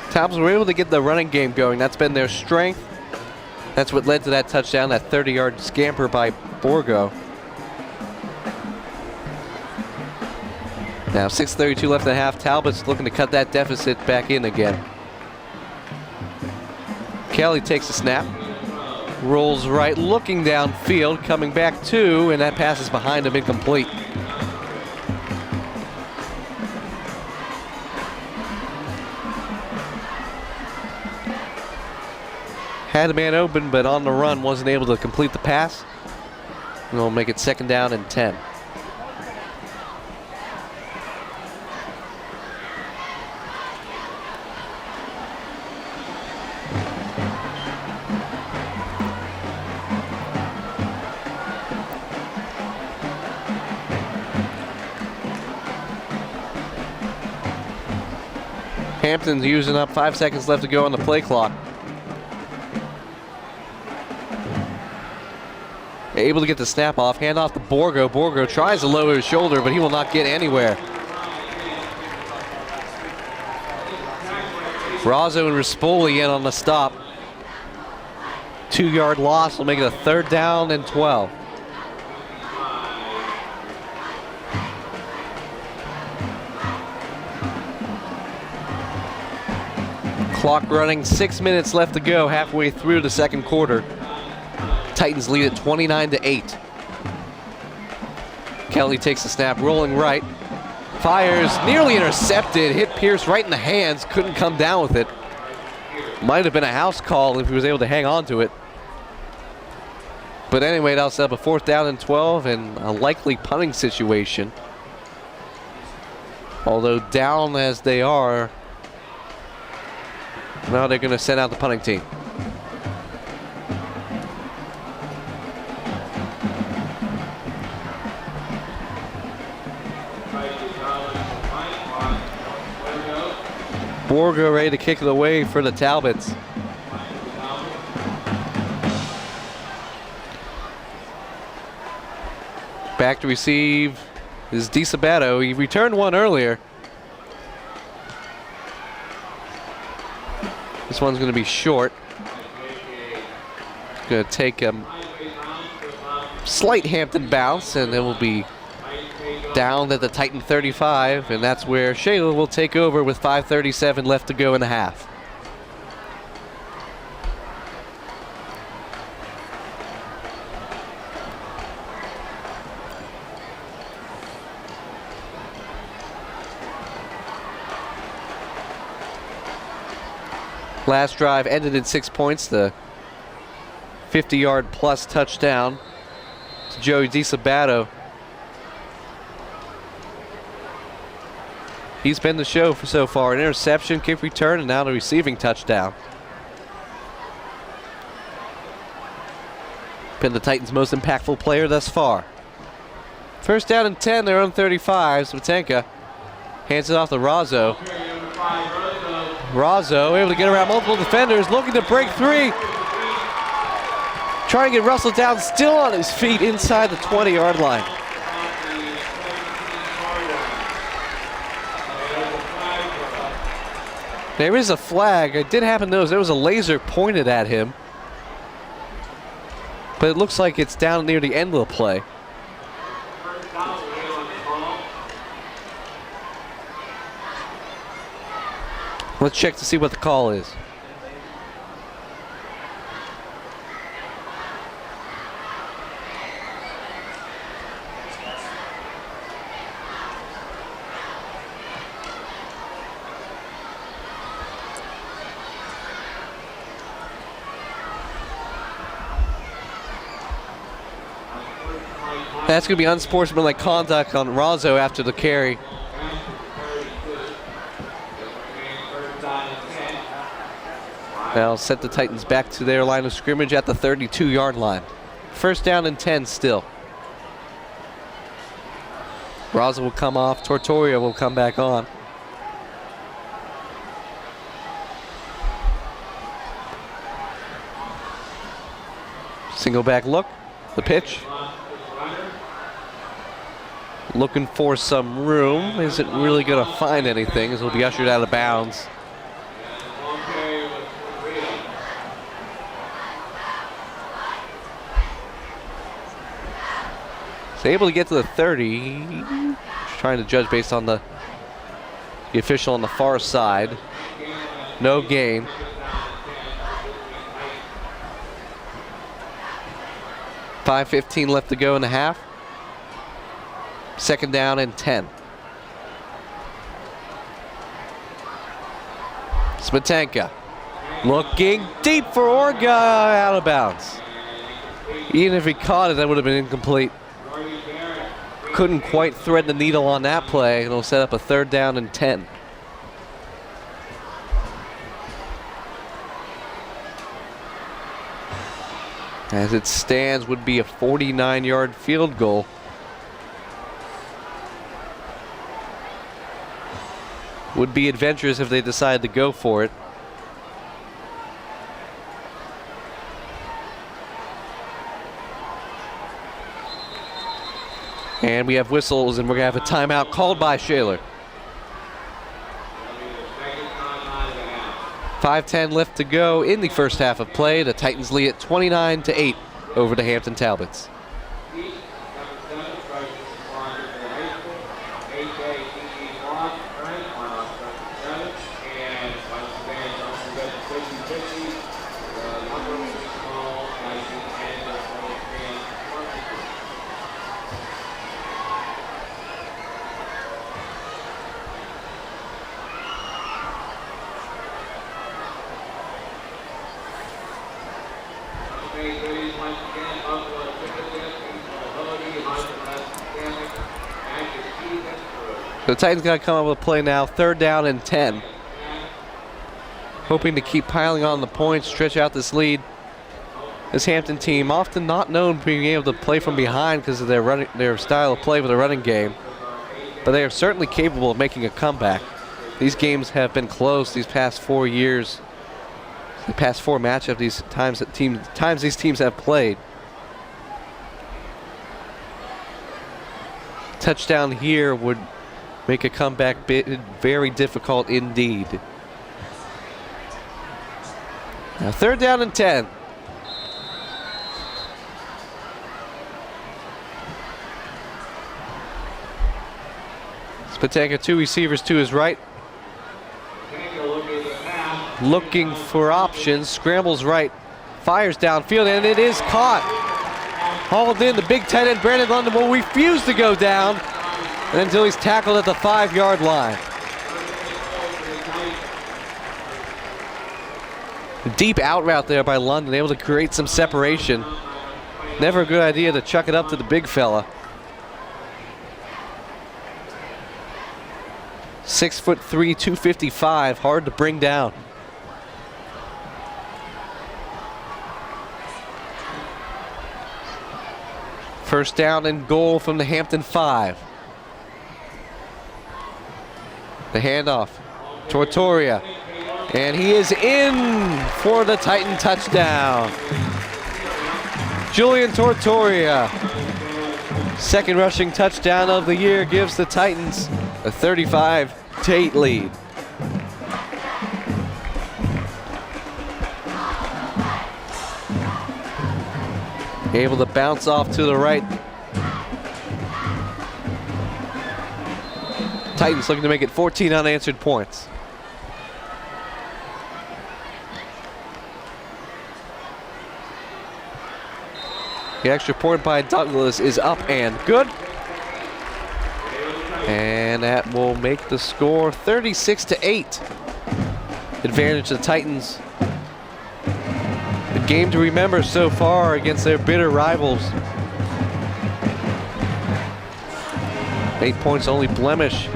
Talbots were able to get the running game going. That's been their strength. That's what led to that touchdown, that 30-yard scamper by Borgo. Now 6:32 left in the half. Talbot's looking to cut that deficit back in again. Kelly takes a snap. Rolls right, looking downfield, coming back 2, and that pass is behind him, incomplete. Had a man open, but on the run wasn't able to complete the pass. And we'll make it 2nd down and 10. Hampton's using up 5 seconds left to go on the play clock. Able to get the snap off, hand off to Borgo. Borgo tries to lower his shoulder, but he will not get anywhere. Razzo and Rispoli in on the stop. 2-yard loss will make it a 3rd down and 12. Clock running, 6 minutes left to go, halfway through the second quarter. Titans lead at 29-8. Kelly takes the snap, rolling right. Fires, nearly intercepted, hit Pierce right in the hands, couldn't come down with it. Might have been a house call if he was able to hang on to it. But anyway, that'll set up a 4th down and 12 and a likely punting situation. Although down as they are, now they're going to send out the punting team. Borgo ready to kick it away for the Talbots. Back to receive is DiSabato. He returned one earlier. This one's going to be short. Going to take a slight Hampton bounce, and it will be down at the Titan 35, and that's where Shaler will take over with 5:37 left to go in the half. Last drive ended in 6 points. The 50-yard plus touchdown to Joey DiSabato. He's been the show for so far. An interception, kick return, and now the receiving touchdown. Been the Titans' most impactful player thus far. First down and 10, their own 35. Smetanka hands it off to Razzo. Razzo able to get around multiple defenders, looking to break free. Trying to get Russell down, still on his feet inside the 20-yard line. There is a flag. I did happen to notice there was a laser pointed at him, but it looks like it's down near the end of the play. Let's check to see what the call is. That's going to be unsportsmanlike conduct on Razzo after the carry. Now set the Titans back to their line of scrimmage at the 32-yard line. First down and 10 still. Razzo will come off. Tortoria will come back on. Single back look. The pitch. Looking for some room. Isn't really going to find anything as he'll be ushered out of bounds. He's able to get to the 30. Just trying to judge based on the official on the far side. No gain. .5:15 left to go in the half. Second down and 10. Smetanka looking deep for Orga, out of bounds. Even if he caught it, that would have been incomplete. Couldn't quite thread the needle on that play, and it'll set up a third down and 10. As it stands, would be a 49-yard field goal. Would be adventurous if they decide to go for it. And we have whistles, and we're going to have a timeout called by Shaler. 5:10 left to go in the first half of play. The Titans lead at 29-8 over the Hampton Talbots. The Titans got to come up with a play now. Third down and 10. Hoping to keep piling on the points, stretch out this lead. This Hampton team, often not known for being able to play from behind because of their style of play with a running game, but they are certainly capable of making a comeback. These games have been close these past 4 years. The past 4 matchups, these times these teams have played. Touchdown here would make a comeback very difficult indeed. Now third down and 10. Smetanka, 2 receivers to his right. Looking for options, scrambles right, fires downfield, and it is caught. Hauled in, the big tight end Brandon London will refuse to go down until he's tackled at the 5-yard line. Deep out route there by London, able to create some separation. Never a good idea to chuck it up to the big fella. 6'3", 255, hard to bring down. First down and goal from the Hampton 5. The handoff, Tortoria, and he is in for the Titan touchdown. Julian Tortoria, second rushing touchdown of the year, gives the Titans a 35-8 lead. Able to bounce off to the right. Titans looking to make it 14 unanswered points. The extra point by Douglas is up and good. And that will make the score 36-8. Advantage to the Titans. The game to remember so far against their bitter rivals. 8 points only blemish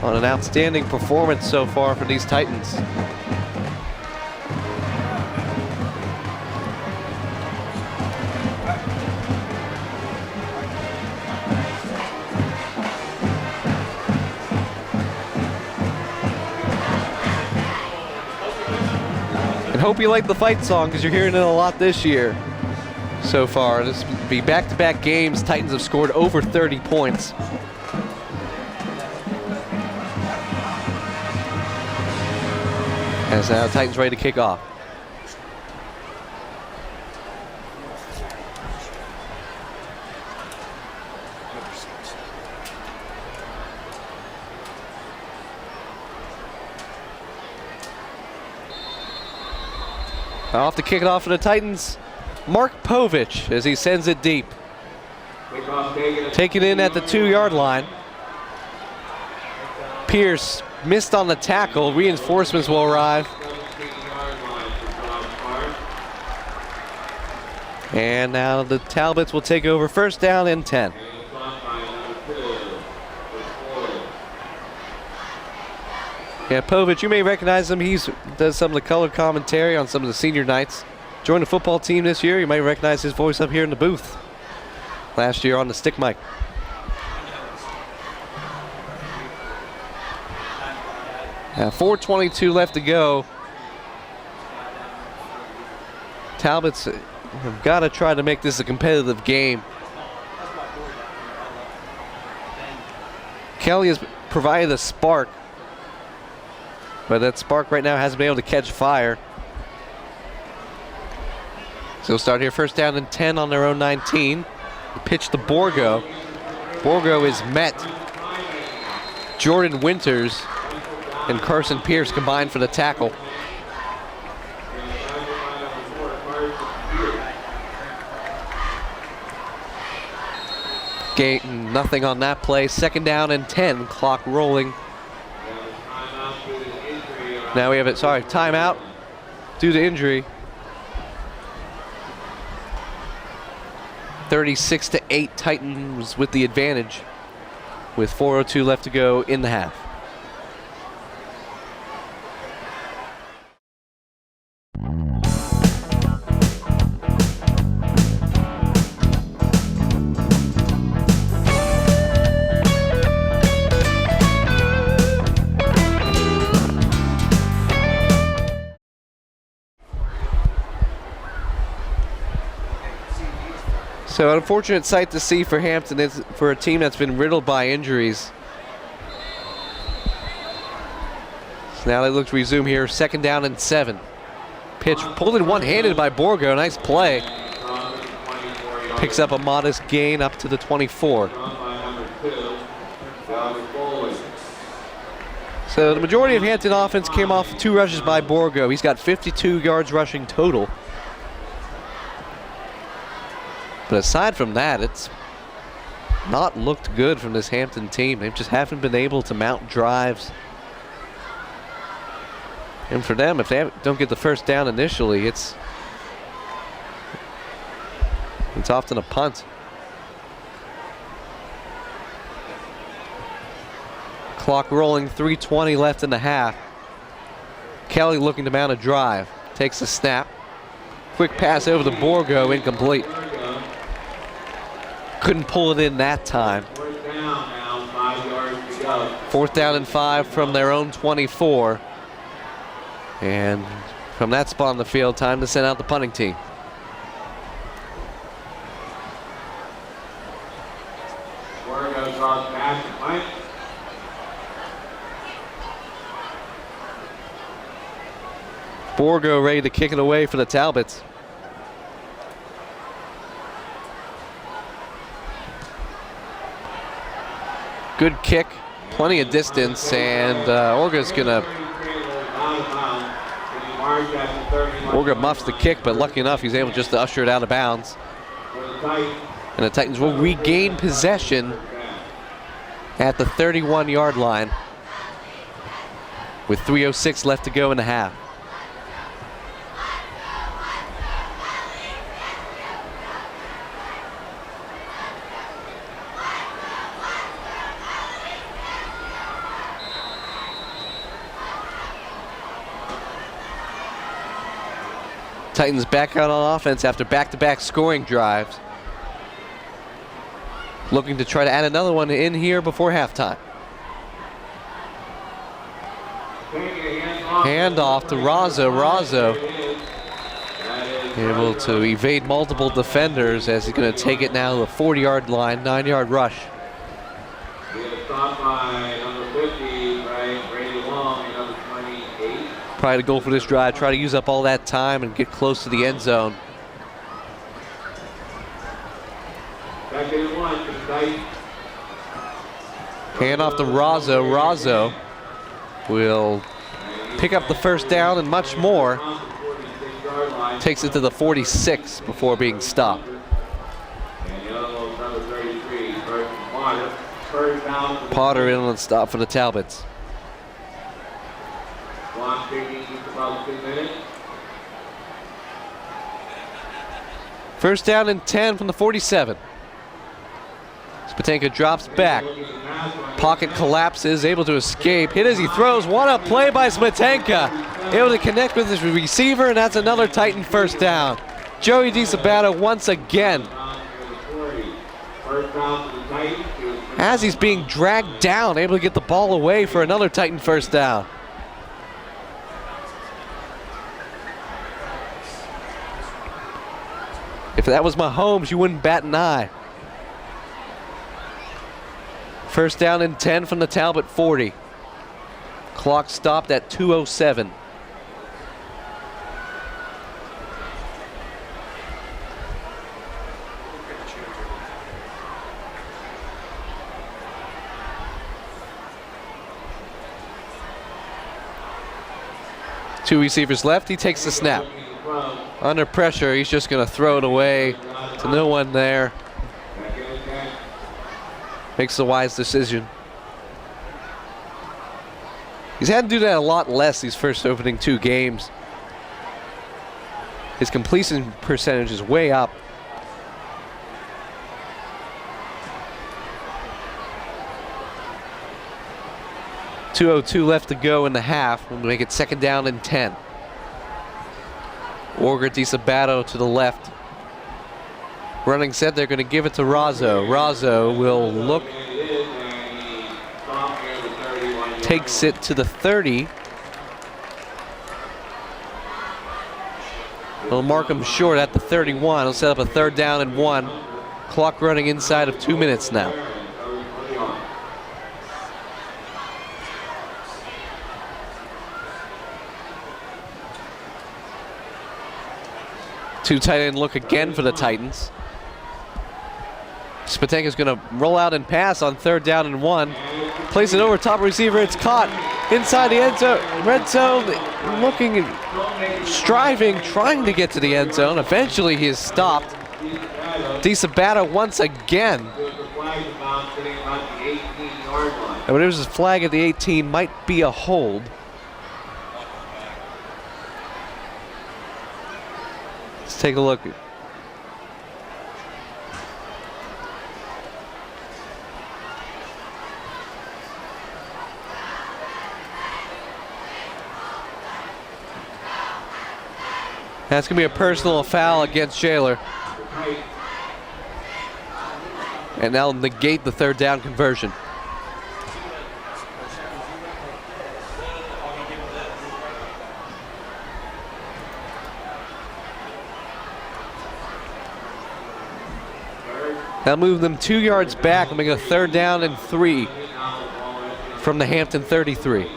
on an outstanding performance so far for these Titans. And hope you like the fight song, because you're hearing it a lot this year so far. This will be back-to-back games. Titans have scored over 30 points. As now Titans ready to kick off. Off to kick it off for the Titans, Mark Povich, as he sends it deep. Taken in at the 2-yard line. Pierce missed on the tackle. Reinforcements will arrive. And now the Talbots will take over, first down and 10. Yeah, Povich, you may recognize him. He does some of the color commentary on some of the senior nights. Joined the football team this year. You may recognize his voice up here in the booth. Last year on the stick mic. Now 4:22 left to go. Talbots have got to try to make this a competitive game. Kelly has provided a spark, but that spark right now hasn't been able to catch fire. So we'll start here, first down and 10 on their own 19. Pitch to Borgo. Borgo is met. Jordan Winters and Carson Pierce combined for the tackle. Gain nothing on that play. Second down and 10, clock rolling. Now we have it, timeout due to injury. 36-8, Titans with the advantage with 4:02 left to go in the half. So an unfortunate sight to see for Hampton, is for a team that's been riddled by injuries. So now they look to resume here, second down and 7. Pitch pulled in one-handed by Borgo, nice play. Picks up a modest gain up to the 24. So the majority of Hampton offense came off 2 rushes by Borgo. He's got 52 yards rushing total. But aside from that, it's not looked good from this Hampton team. They just haven't been able to mount drives. And for them, if they don't get the first down initially, it's often a punt. Clock rolling, 3:20 left in the half. Kelly looking to mount a drive. Takes the snap. Quick pass over to Borgo, incomplete. Couldn't pull it in that time. 4th down and 5 from their own 24. And from that spot on the field, time to send out the punting team. Borgo ready to kick it away for the Talbots. Good kick, plenty of distance, and Orga's gonna. Orga muffs the kick, but lucky enough, he's able just to usher it out of bounds. And the Titans will regain possession at the 31-yard line with 3:06 left to go in the half. Titans back out on offense after back-to-back scoring drives. Looking to try to add another one in here before halftime. Handoff to Razzo. Razzo able to evade multiple defenders as he's going to take it now to the 40-yard line, 9-yard rush. Probably the goal for this drive, try to use up all that time and get close to the end zone. Hand off to Razzo. Razzo will pick up the first down and much more. Takes it to the 46 before being stopped. Potter in on the stop for the Talbots. First down and 10 from the 47. Spatanka drops back. Pocket collapses, able to escape. Hit as he throws. What a play by Spatanka. Able to connect with his receiver, and that's another Titan first down. Joey DiSabato once again. As he's being dragged down, able to get the ball away for another Titan first down. If that was Mahomes, you wouldn't bat an eye. First down and 10 from the Talbot 40. Clock stopped at 2:07. Two receivers left, he takes the snap. Under pressure, he's just going to throw it away to no one there. Makes the wise decision. He's had to do that a lot less these first opening 2 games. His completion percentage is way up. .202 left to go in the half. We'll make it 2nd down and 10. Orga DiSabato to the left. Running set, they're going to give it to Razzo. Razzo will look. Takes it to the 30. He'll mark him short at the 31. He'll set up a 3rd down and 1. Clock running inside of 2 minutes now. Two tight end look again for the Titans. Spatanka's going to roll out and pass on 3rd down and 1. Plays it over top receiver. It's caught inside the end zone. Red zone, looking, striving, trying to get to the end zone. Eventually he is stopped. DiSabato once again. But there's a flag at the 18, might be a hold. take a look. That's going to be a personal foul against Shaler. And that'll negate the third down conversion. That'll move them 2 yards back and make a 3rd down and 3 from the Hampton 33.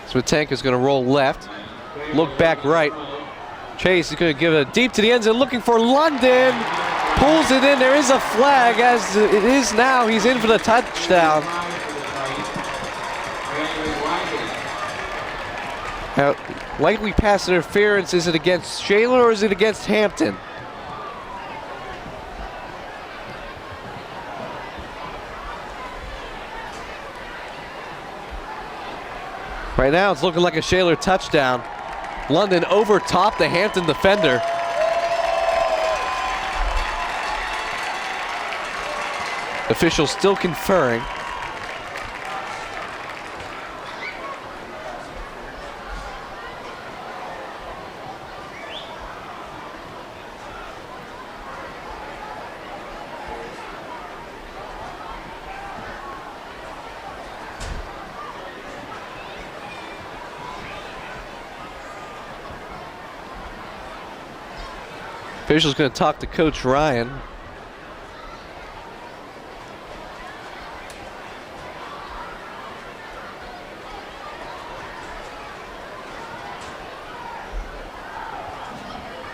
Smetanka is going to roll left, look back right. Chase is going to give it deep to the end zone, looking for London. Pulls it in. There is a flag, as it is now. He's in for the touchdown. Now, likely pass interference. Is it against Shaler or is it against Hampton? Right now it's looking like a Shaler touchdown. London overtopped the Hampton defender. Officials still conferring. Official's going to talk to Coach Ryan.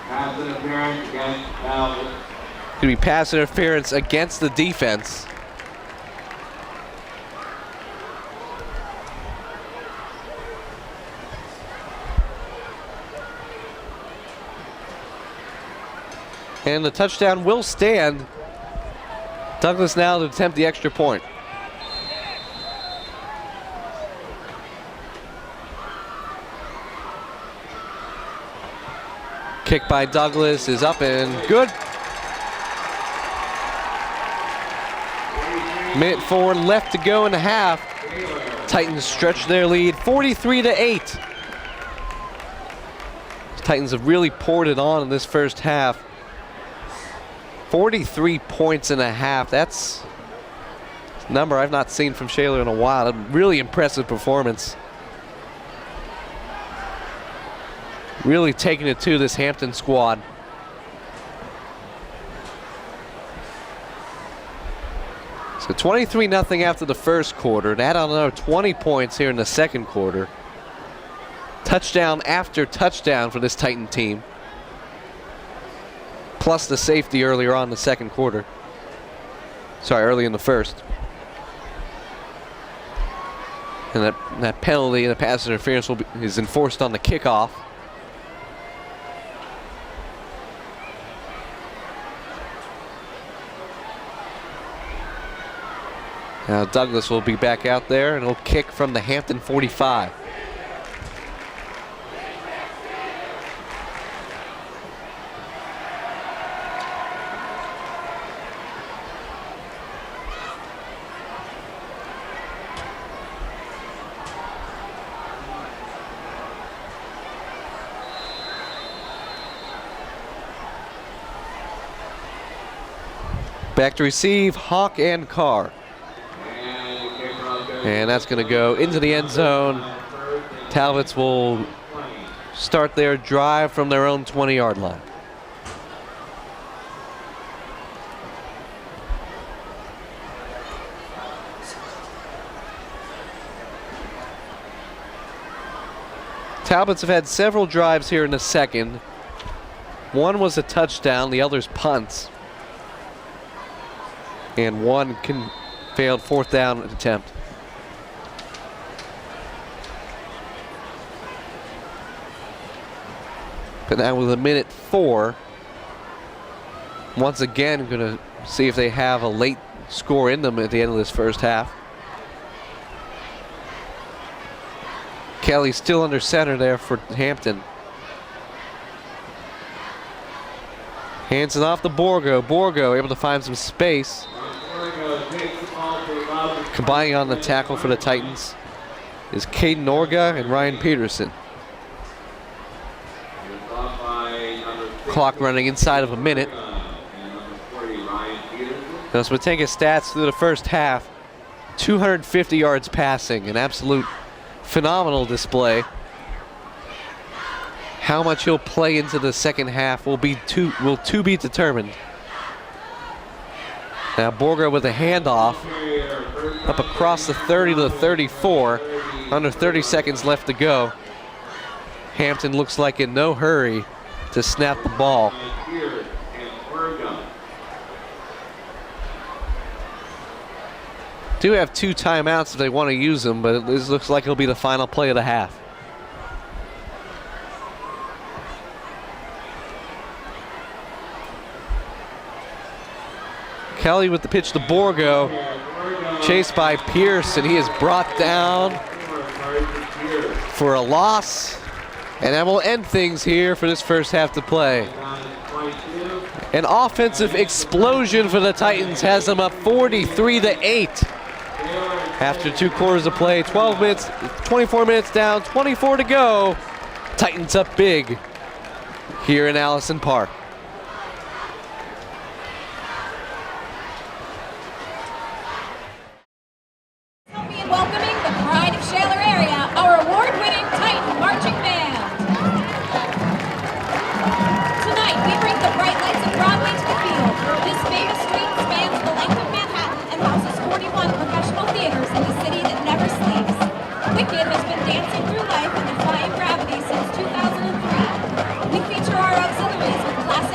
Pass interference against Talbot. Going to be pass interference against the defense. And the touchdown will stand. Douglas now to attempt the extra point. Kick by Douglas is up and good. Minute 4 left to go in the half. Titans stretch their lead 43-8. Titans have really poured it on in this first half. 43 points and a half. That's a number I've not seen from Shaler in a while. A really impressive performance. Really taking it to this Hampton squad. So 23-0 after the first quarter. And add on another 20 points here in the second quarter. Touchdown after touchdown for this Titan team. Plus the safety earlier on in the second quarter. Sorry, early in the first. And that penalty and the pass interference is enforced on the kickoff. Now Douglas will be back out there and he'll kick from the Hampton 45. Back to receive, Hawk and Carr. And that's going to go into the end zone. Talbots will start their drive from their own 20-yard line. Talbots have had several drives here in the second. One was a touchdown, the other's punts. And one failed 4th down attempt. But now with a minute 4, once again going to see if they have a late score in them at the end of this first half. Kelly still under center there for Hampton. Hands it off to Borgo. Borgo able to find some space. Combining on the tackle for the Titans is Caden Orga and Ryan Peterson. Clock running inside of a minute. Let's take his stats through the first half. 250 yards passing, an absolute phenomenal display. How much he'll play into the second half will to be determined. Now Borger with a handoff up across the 30 to the 34. Under 30 seconds left to go. Hampton looks like in no hurry to snap the ball. Do have 2 timeouts if they want to use them, but this looks like it'll be the final play of the half. Kelly with the pitch to Borgo, chased by Pierce, and he is brought down for a loss. And that will end things here for this first half to play. An offensive explosion for the Titans has them up 43-8. After 2 quarters of play, 24 minutes down, 24 to go. Titans up big here in Allison Park. Welcoming the pride of Shaler area, our award-winning Titan Marching Band. Tonight, we bring the bright lights of Broadway to the field. This famous street spans the length of Manhattan and houses 41 professional theaters in the city that never sleeps. Wicked has been dancing through life in defying gravity since 2003. We feature our auxiliaries with classic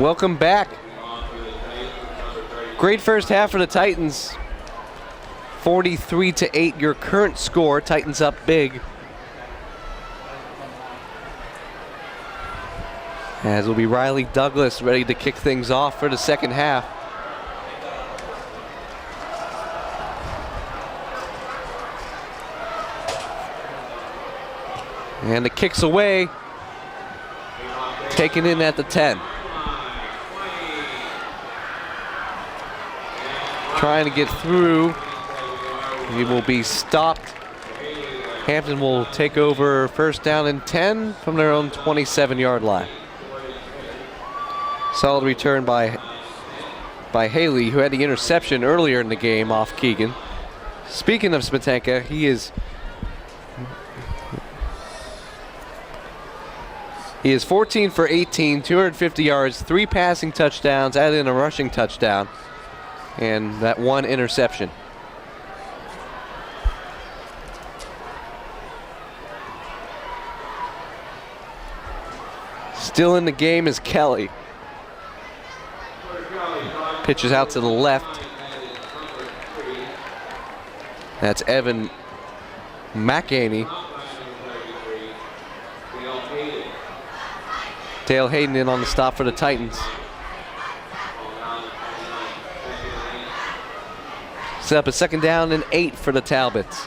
Welcome back. Great first half for the Titans. 43-8 your current score. Titans up big. As will be Riley Douglas ready to kick things off for the second half. And the kick's away. Taken in at the 10. Trying to get through. He will be stopped. Hampton will take over first down and 10 from their own 27-yard line. Solid return by Haley, who had the interception earlier in the game off Keegan. Speaking of Smetanka, he is 14 for 18, 250 yards, 3 passing touchdowns, added in a rushing touchdown, and that 1 interception. Still in the game is Kelly. Pitches out to the left. That's Evan McAney. Dale Hayden in on the stop for the Titans. Set up a second down and 8 for the Talbots.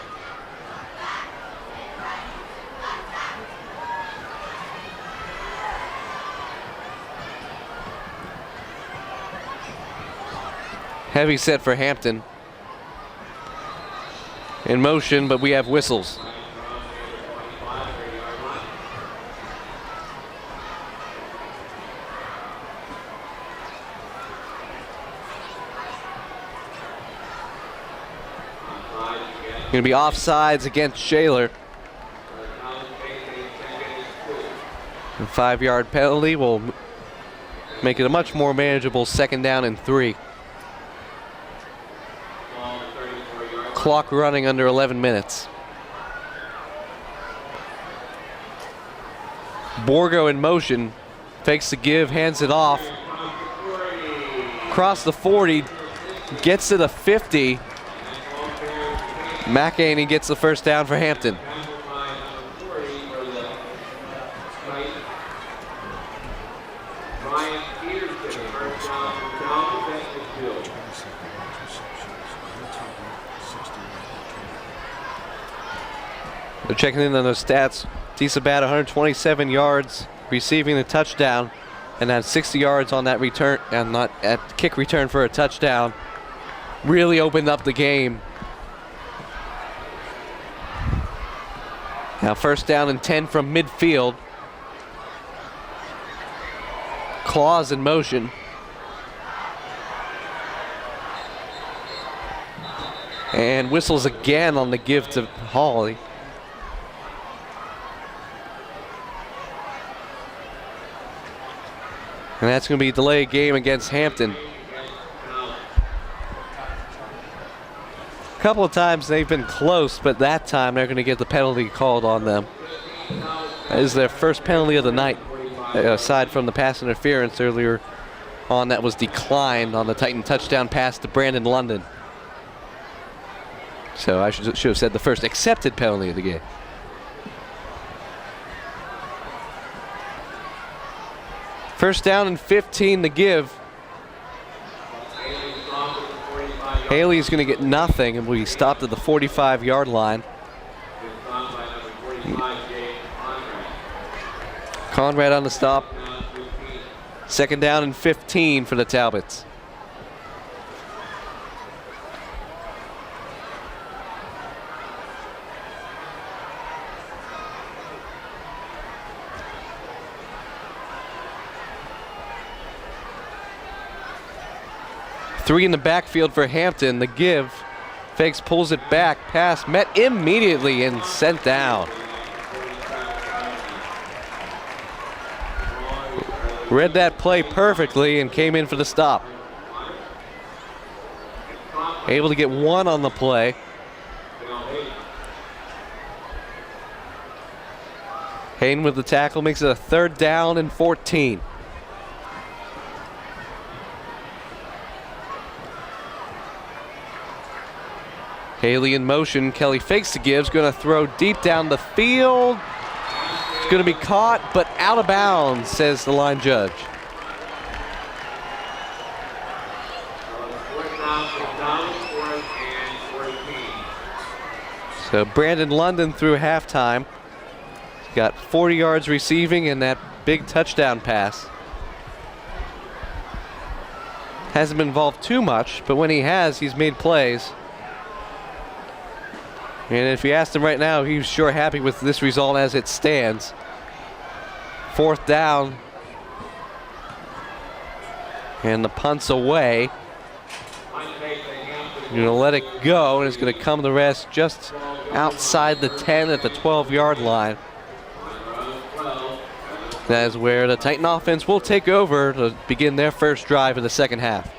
Heavy set for Hampton. In motion, but we have whistles. Going to be offsides against Shaler. A 5-yard penalty will make it a much more manageable second down and 3. Clock running under 11 minutes. Borgo in motion, fakes the give, hands it off. Across the 40, gets to the 50. McAney gets the first down for Hampton. They're checking in on those stats. Tisabat 127 yards receiving the touchdown, and had 60 yards on that return, and not at kick return for a touchdown. Really opened up the game. Now first down and 10 from midfield. Claws in motion. And whistles again on the give to Hawley. And that's going to be a delayed game against Hampton. A couple of times they've been close, but that time they're going to get the penalty called on them. That is their first penalty of the night, aside from the pass interference earlier on that was declined on the Titan touchdown pass to Brandon London. So I should have said the first accepted penalty of the game. First down and 15 to give. Haley's going to get nothing and will be stopped at the 45-yard line. Conrad on the stop. Second down and 15 for the Talbots. Three in the backfield for Hampton. The give. Fakes, pulls it back. Pass met immediately and sent down. Read that play perfectly and came in for the stop. Able to get 1 on the play. Hayden with the tackle makes it a third down and 14. Haley in motion. Kelly fakes the gives. Going to throw deep down the field. It's going to be caught, but out of bounds, says the line judge. So Brandon London through halftime. He's got 40 yards receiving and that big touchdown pass. Hasn't been involved too much, but when he has, he's made plays. And if you asked him right now, he's sure happy with this result as it stands. 4th down. And the punt's away. You're going to let it go, and it's going to come the rest just outside the 10 at the 12-yard line. That is where the Titan offense will take over to begin their first drive of the second half.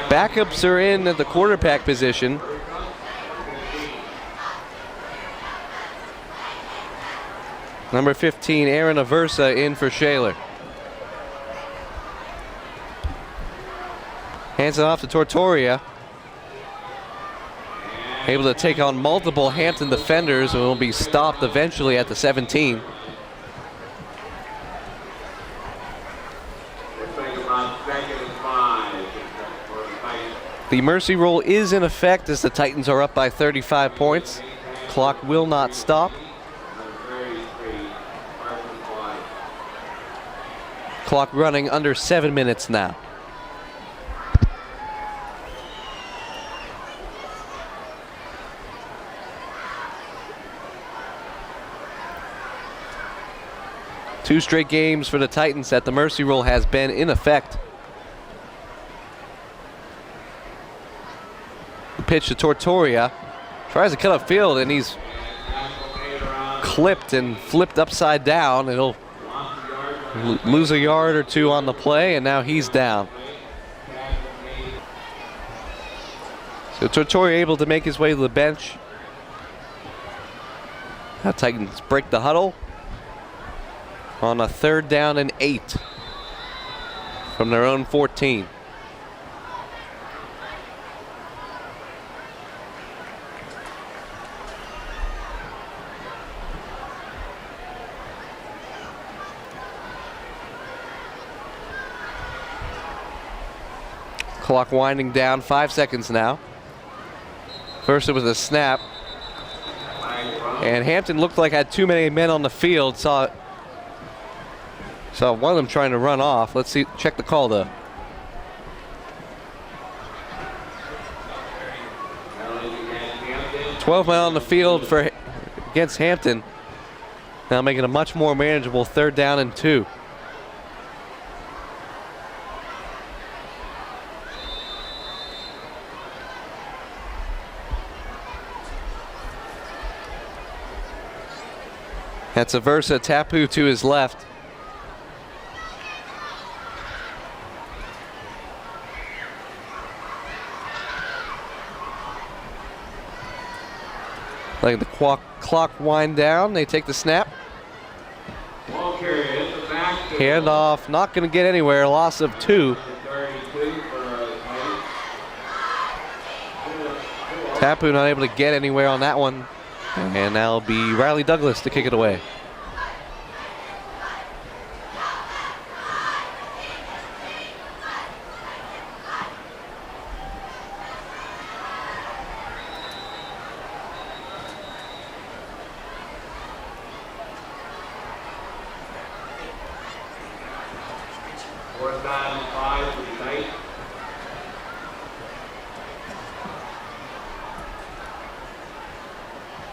Backups are in at the quarterback position. Number 15, Aaron Aversa, in for Shaler. Hands it off to Tortoria. Able to take on multiple Hampton defenders and will be stopped eventually at the 17. The mercy rule is in effect as the Titans are up by 35 points. Clock will not stop. Clock running under 7 minutes now. Two straight games for the Titans that the mercy rule has been in effect. Pitch to Tortoria, tries to cut upfield and he's clipped and flipped upside down. He'll lose a yard or two on the play and now he's down. So Tortoria able to make his way to the bench. Now Titans break the huddle on a 3rd down and 8 from their own 14. Clock winding down, 5 seconds now. First it was a snap. And Hampton looked like had too many men on the field. Saw one of them trying to run off. Let's see, check the call though. "12 men on the field against Hampton. Now making a much more manageable 3rd down and 2. That's Aversa, Tapu to his left. Letting the clock wind down. They take the snap. Handoff, not going to get anywhere. Loss of 2. Tapu not able to get anywhere on that one. And now it'll be Riley Douglas to kick it away.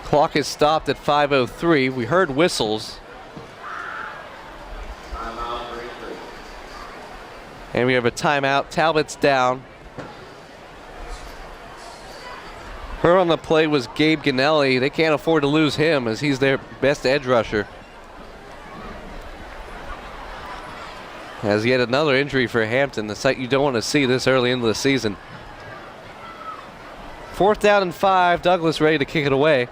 Clock is stopped at 5:03. We heard whistles. And we have a timeout. Talbot's down. Her on the play was Gabe Ganelli. They can't afford to lose him as he's their best edge rusher. As yet another injury for Hampton, the sight you don't want to see this early into the season. 4th down and 5, Douglas ready to kick it away.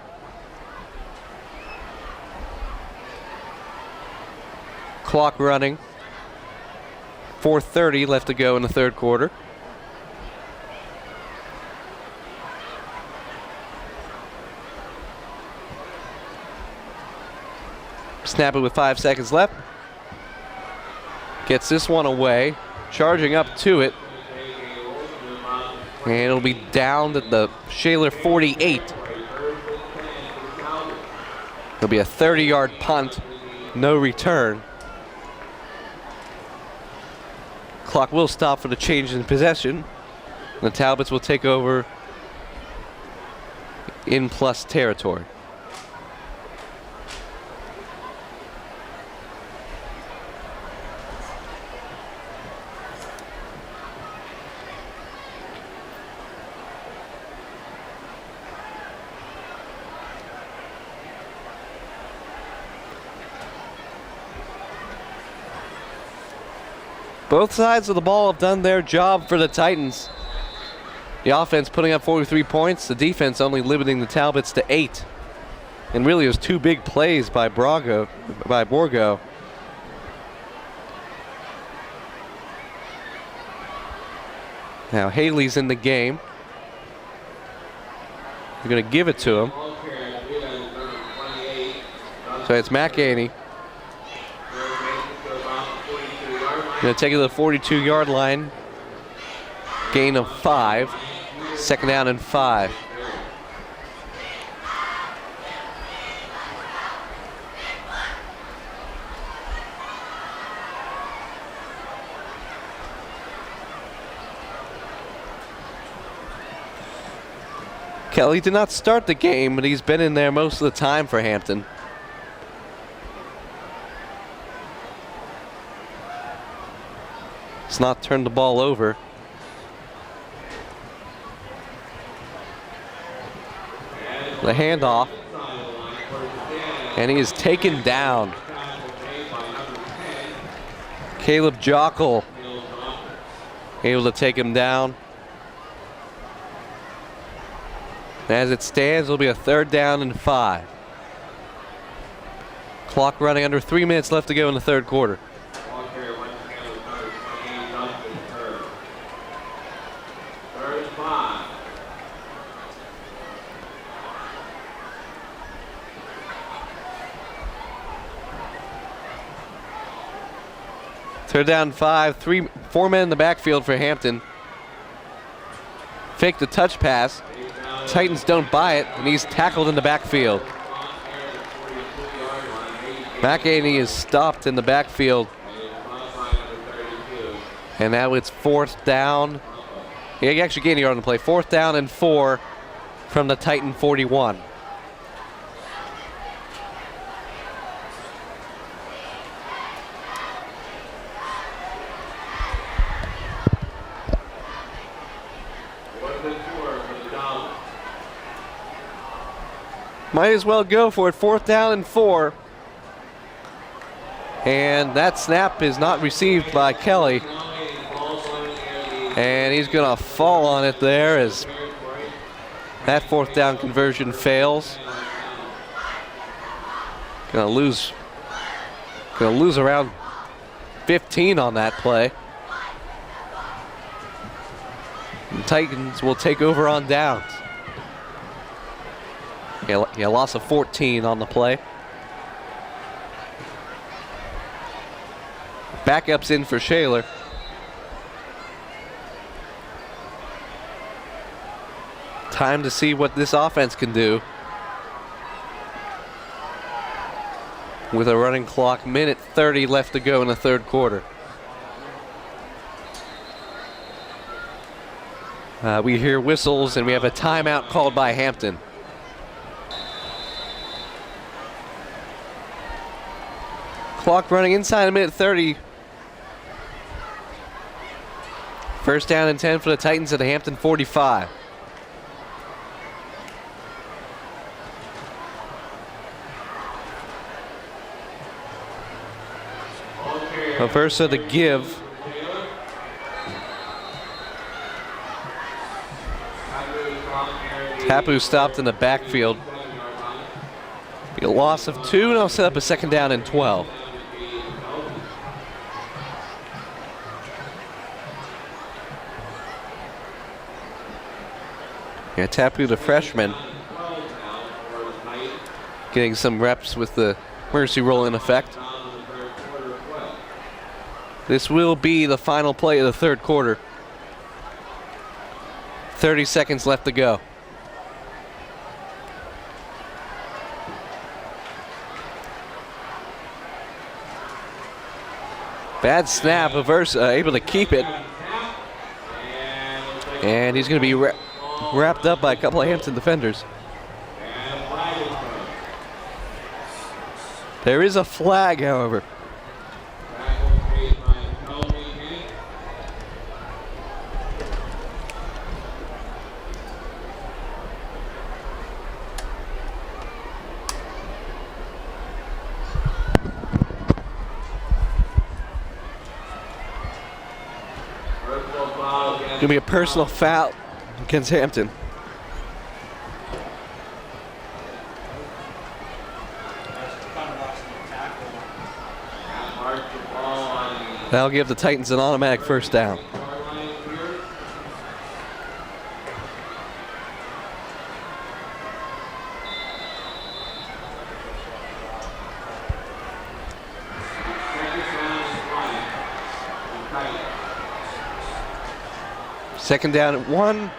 Clock running. 4:30 left to go in the third quarter. Snap it with 5 seconds left. Gets this one away. Charging up to it. And it'll be down at the Shaler 48. It'll be a 30-yard punt. No return. Clock will stop for the change in possession. The Talbots will take over in plus territory. Both sides of the ball have done their job for the Titans. The offense putting up 43 points, the defense only limiting the Talbots to 8. And really it was 2 big plays by Borgo. Now Haley's in the game. They're going to give it to him. So it's McAney. Going to take it to the 42-yard line. Gain of 5. 2nd down and 5. Kelly did not start the game, but he's been in there most of the time for Hampton. He's not turned the ball over. The handoff. And he is taken down. Caleb Jockle able to take him down. As it stands, it'll be a 3rd down and 5. Clock running under 3 minutes left to go in the third quarter. Third down 5, 4 men in the backfield for Hampton. Fake the touch pass. Titans don't buy it, and he's tackled in the backfield. McAney is stopped in the backfield. And now it's 4th down. He actually gained a yard on the play. 4th down and 4 from the Titan 41. Might as well go for it. 4th down and 4. And that snap is not received by Kelly. And he's going to fall on it there as that 4th down conversion fails. Going to lose around 15 on that play. The Titans will take over on downs. Yeah, loss of 14 on the play. Backups in for Shaler. Time to see what this offense can do. With a running clock, minute 30 left to go in the third quarter. We hear whistles and we have a timeout called by Hampton. Clock running inside a minute 30. 1st down and 10 for the Titans at the Hampton 45. Ball carrier Aversa to give. Tapu stopped in the backfield. Be a loss of 2, and I'll set up a 2nd down and 12. Yeah, Tapu, the freshman, getting some reps with the mercy roll in effect. This will be the final play of the 3rd quarter. 30 seconds left to go. Bad snap, Aversa able to keep it. And he's going to be wrapped up by a couple of Hampton defenders. There is a flag, however. Gonna be a personal foul against Hampton. That'll give the Titans an automatic 1st down. Second down at 1,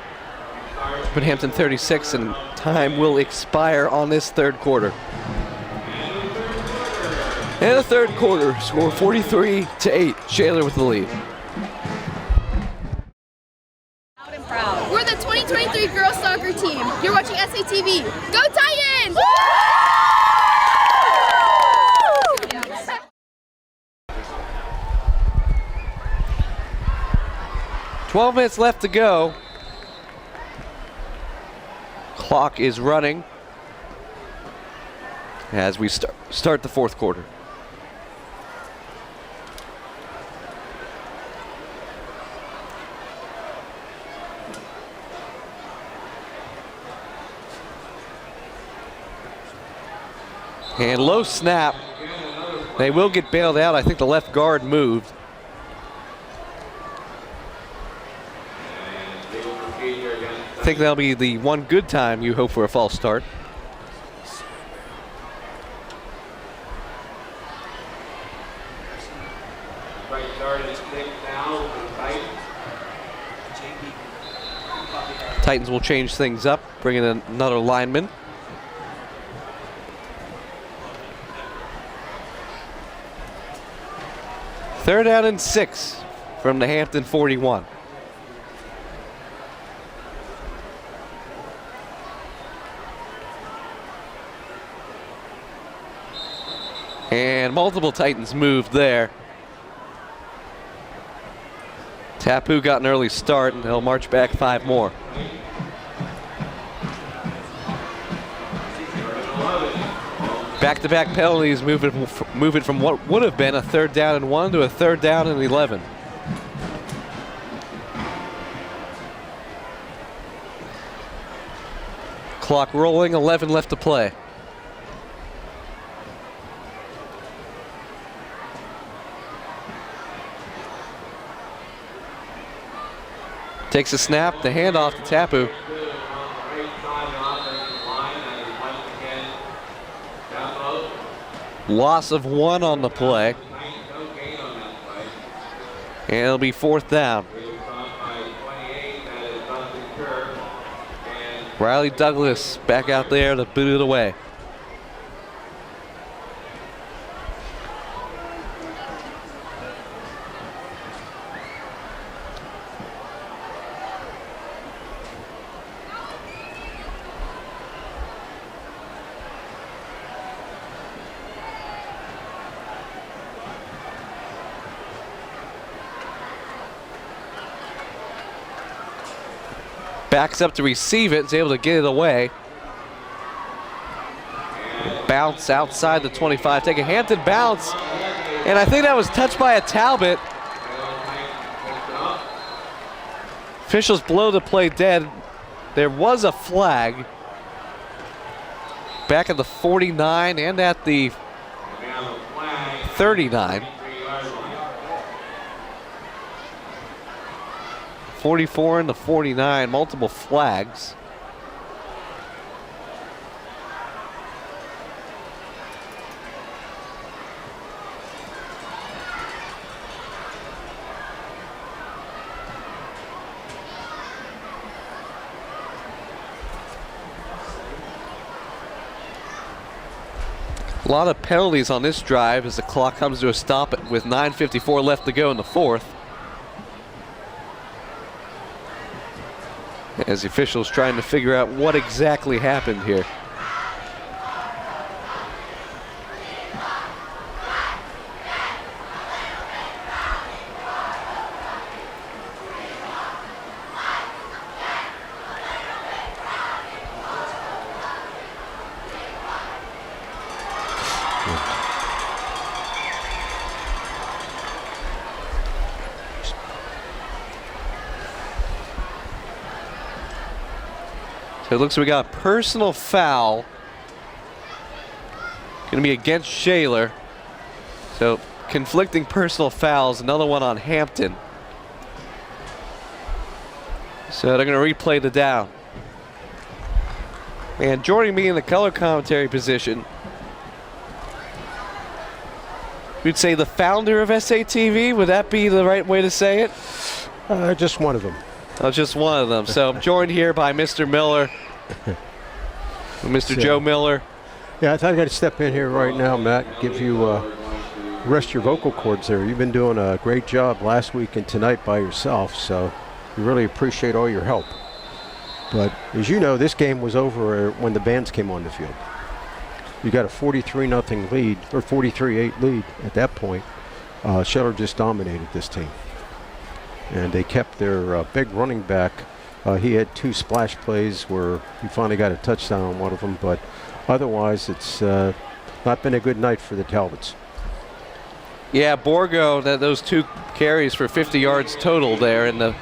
but Hampton 36, and time will expire on this 3rd quarter. And the 3rd quarter, score 43-8. Shaler with the lead. We're the 2023 girls soccer team. You're watching SATV. Go Titans! 12 minutes left to go. Clock is running as we start the 4th quarter. And low snap. They will get bailed out. I think the left guard moved. I think that'll be the one good time you hope for a false start. Titans will change things up, bring in another lineman. Third down and 6 from the Hampton 41. And multiple Titans moved there. Tapu got an early start, and they'll march back 5 more. Back-to-back penalties move it from what would have been a 3rd down and 1 to a 3rd down and 11. Clock rolling, 11 left to play. Takes a snap, the handoff to Tapu. Loss of 1 on the play. And it'll be 4th down. Riley Douglas back out there to boot it away. Backs up to receive it, is able to get it away. Bounce outside the 25, take a Hampton bounce. And I think that was touched by a Talbot. Officials blow the play dead. There was a flag back at the 49 and at the 39. 44 and the 49, multiple flags. A lot of penalties on this drive as the clock comes to a stop with 9:54 left to go in the fourth. As the officials trying to figure out what exactly happened here. So it looks like we got a personal foul. Going to be against Shaler. So conflicting personal fouls, another one on Hampton. So they're going to replay the down. And joining me in the color commentary position, we'd say the founder of SATV, would that be the right way to say it? Just one of them. Oh, just one of them. So I'm joined here by Mr. Miller, Mr. Joe Miller. Yeah, I thought I got to step in here right now, Matt, give you rest your vocal cords there. You've been doing a great job last week and tonight by yourself, so we really appreciate all your help. But as you know, this game was over when the bands came on the field. You got a 43-0 lead, or 43-8 lead at that point. Shaler just dominated this team. And they kept their big running back. He had 2 splash plays where he finally got a touchdown on one of them, but otherwise it's not been a good night for the Talbots. Yeah, Borgo, those 2 carries for 50 yards total there in the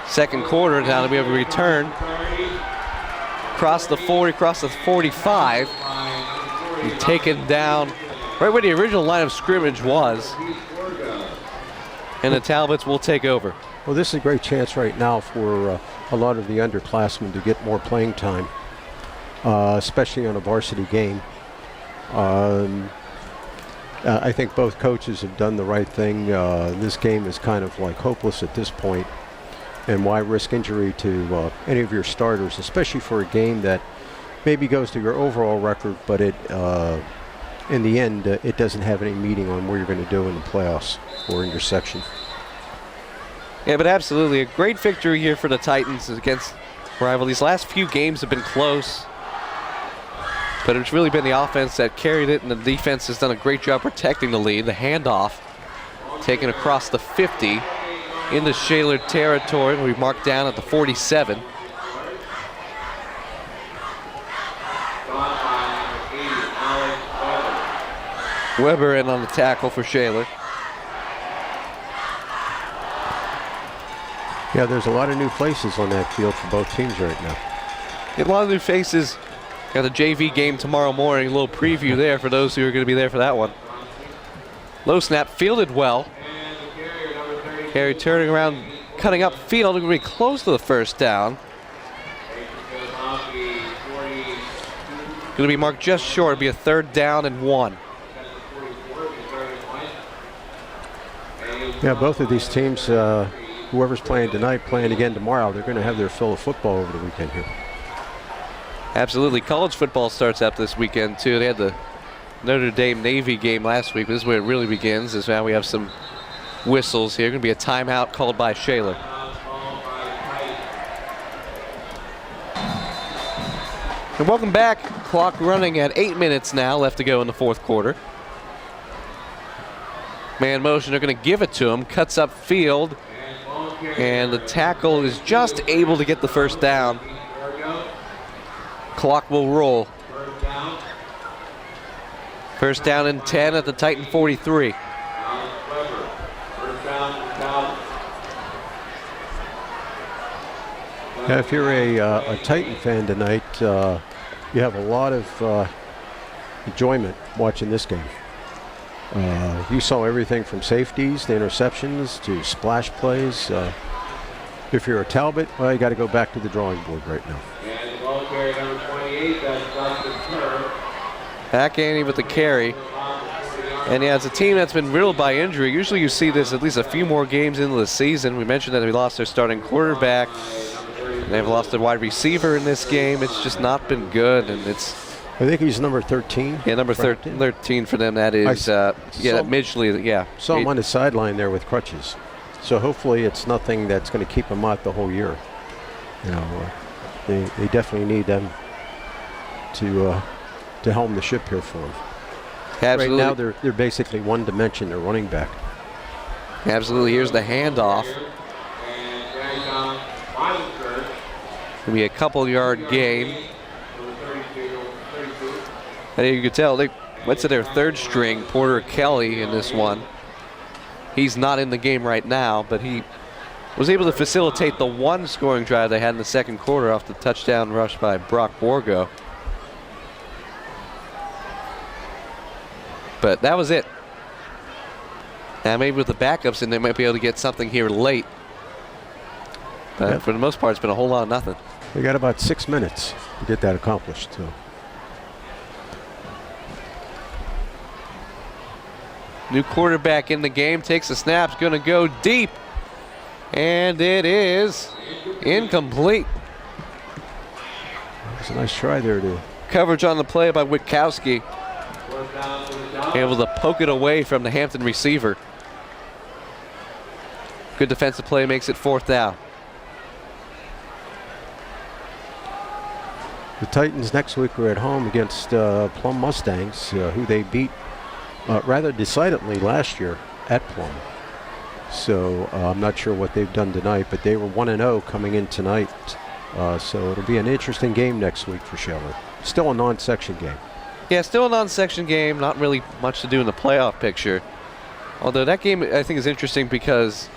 second quarter. Now to be able to return. Across the 40, across the 45. He's taken down right where the original line of scrimmage was. And the Talbots will take over. Well, this is a great chance right now for a lot of the underclassmen to get more playing time, especially on a varsity game. I think both coaches have done the right thing. This game is kind of like hopeless at this point, and why risk injury to any of your starters, especially for a game that maybe goes to your overall record, but it in the end, it doesn't have any meaning on what you're going to do in the playoffs or in your section. Yeah, but absolutely a great victory here for the Titans against rival. These last few games have been close, but it's really been the offense that carried it, and the defense has done a great job protecting the lead. The handoff taken across the 50 into Shaler territory. We marked down at the 47. Weber in on the tackle for Shaler. Yeah, there's a lot of new faces on that field for both teams right now. A lot of new faces. Got the JV game tomorrow morning. A little preview there for those who are going to be there for that one. Low snap, fielded well. Carey turning around, cutting up field. Going to be close to the first down. Going to be marked just short. It'll be a 3rd down and 1. Yeah, both of these teams, whoever's playing tonight, playing again tomorrow, they're going to have their fill of football over the weekend here. Absolutely. College football starts up this weekend, too. They had the Notre Dame Navy game last week. This is where it really begins, is now we have some whistles here. Going to be a timeout called by Shaler. And welcome back. Clock running at 8 minutes now left to go in the 4th quarter. Man motion, they're going to give it to him. Cuts up field. And the tackle is just able to get the first down. Clock will roll. First down and 10 at the Titan 43. Yeah, if you're a Titan fan tonight, you have a lot of enjoyment watching this game. You saw everything from safeties to interceptions to splash plays. If you're a Talbot, well, you got to go back to the drawing board right now. And the ball carrier number 28, that's Dustin Kerr. Back Andy with the carry. And yeah, it's a team that's been riddled by injury. Usually you see this at least a few more games into the season. We mentioned that they lost their starting quarterback. They've lost their wide receiver in this game. It's just not been good, and it's... I think he's number 13. Yeah, number 13 for them. That is, Midgley, yeah. Saw him on the sideline there with crutches. So hopefully it's nothing that's going to keep him out the whole year. You know, they definitely need them to helm the ship here for him. Absolutely. Right now they're basically one dimension, they're running back. Absolutely. Here's the handoff. It'll be a couple-yard gain. And you can tell they went to their third string, Porter Kelly, in this one. He's not in the game right now, but he was able to facilitate the one scoring drive they had in the second quarter off the touchdown rush by Brock Borgo. But that was it. Now maybe with the backups in, they might be able to get something here late. But for the most part, it's been a whole lot of nothing. They got about 6 minutes to get that accomplished, too. New quarterback in the game, takes the snaps, going to go deep. And it is incomplete. It's a nice try there to... Coverage on the play by Witkowski. Able to poke it away from the Hampton receiver. Good defensive play makes it 4th down. The Titans next week are at home against Plum Mustangs, who they beat rather decidedly last year at Plum. So I'm not sure what they've done tonight, but they were 1-0 coming in tonight. So it'll be an interesting game next week for Shaler. Still a non-section game. Yeah, still a non-section game. Not really much to do in the playoff picture. Although that game I think is interesting because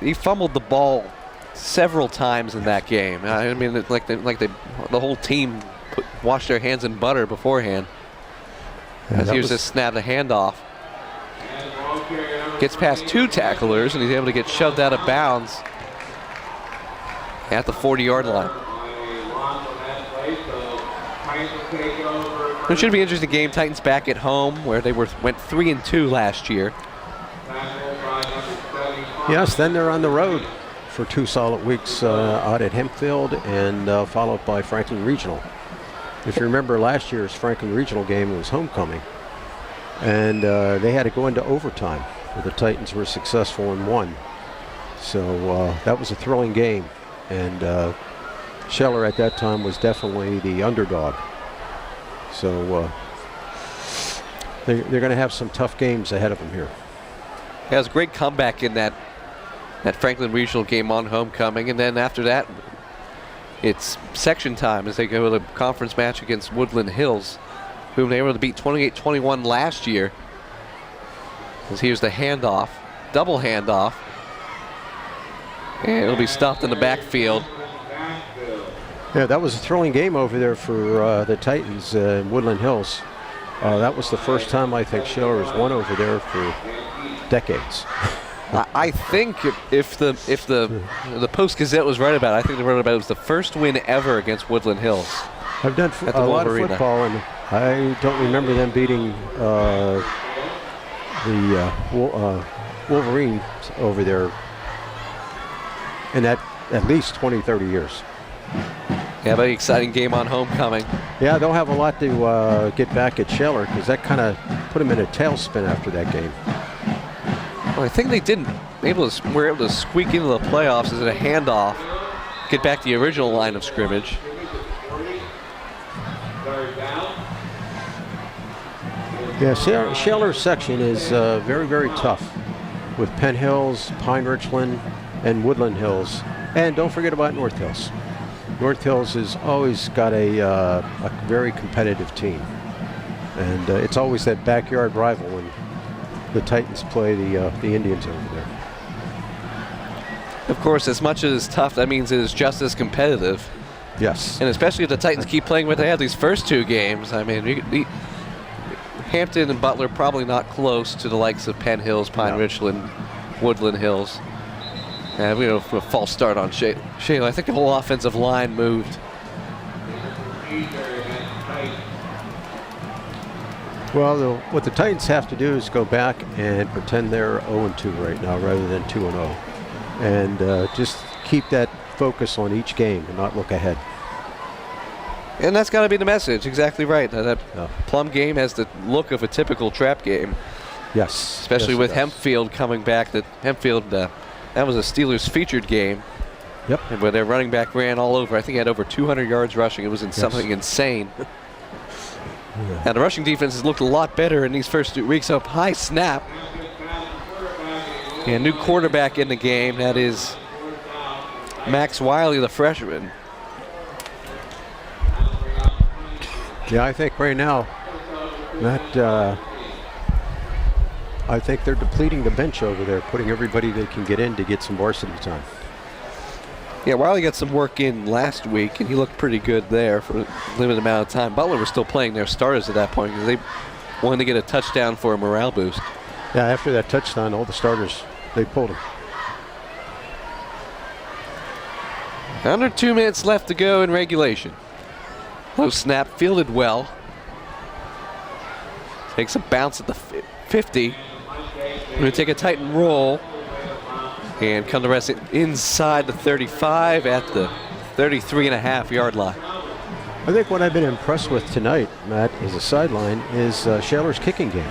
he fumbled the ball several times in that game. I mean, the whole team washed their hands in butter beforehand. As here's this snap, the handoff. Gets past 2 tacklers, and he's able to get shoved out of bounds at the 40-yard line. It should be an interesting game. Titans back at home, where they went 3-2 last year. Yes, then they're on the road for 2 solid weeks out at Hempfield and followed by Franklin Regional. If you remember last year's Franklin Regional game was homecoming, and they had to go into overtime, where the Titans were successful and won. So that was a thrilling game, and Shaler at that time was definitely the underdog. So they're going to have some tough games ahead of them here. It was a great comeback in that Franklin Regional game on homecoming, and then after that, it's section time as they go to the conference match against Woodland Hills, whom they were able to beat 28-21 last year. As here's the handoff, double handoff, and it'll be stopped in the backfield. Yeah, that was a thrilling game over there for the Titans in Woodland Hills. That was the first time I think Shaler has won over there for decades. I think if the Post Gazette was right about it, I think they wrote about it was the first win ever against Woodland Hills. I've done a lot of football, and I don't remember them beating the Wolverines over there in that at least 20, 30 years. Yeah, very exciting game on homecoming. Yeah, they'll have a lot to get back at Shaler because that kind of put them in a tailspin after that game. Well, I think they were able to squeak into the playoffs as a handoff, get back to the original line of scrimmage. Yeah, Shaler's section is very, very tough with Penn Hills, Pine Richland, and Woodland Hills. And don't forget about North Hills. North Hills has always got a very competitive team. And it's always that backyard rival when the Titans play the Indians over there. Of course, as much as it's tough, that means it is just as competitive. Yes. And especially if the Titans keep playing what they had these first 2 games. I mean, Hampton and Butler probably not close to the likes of Penn Hills, Pine Richland, Woodland Hills. And we know from a false start on Shaler. I think the whole offensive line moved. Well, what the Titans have to do is go back and pretend they're 0-2 right now rather than 2-0. And just keep that focus on each game and not look ahead. And that's got to be the message. Exactly right. That Plum game has the look of a typical trap game. Yes. Especially with Hempfield coming back. Hempfield, that was a Steelers featured game. Yep. And where their running back ran all over. I think he had over 200 yards rushing. It was something insane. Now the rushing defense has looked a lot better in these first 2 weeks. Up high snap. And new quarterback in the game. That is Max Wiley, the freshman. Yeah, I think right now that I think they're depleting the bench over there, putting everybody they can get in to get some varsity time. Yeah, Wiley got some work in last week, and he looked pretty good there for a limited amount of time. Butler was still playing their starters at that point because they wanted to get a touchdown for a morale boost. Yeah, after that touchdown, all the starters, they pulled him. Under 2 minutes left to go in regulation. Low snap, fielded well. Takes a bounce at the 50. We're going to take a Titan roll and come to rest inside the 35 at the 33.5-yard line. I think what I've been impressed with tonight, Matt, as a sideline, is Shaler's kicking game.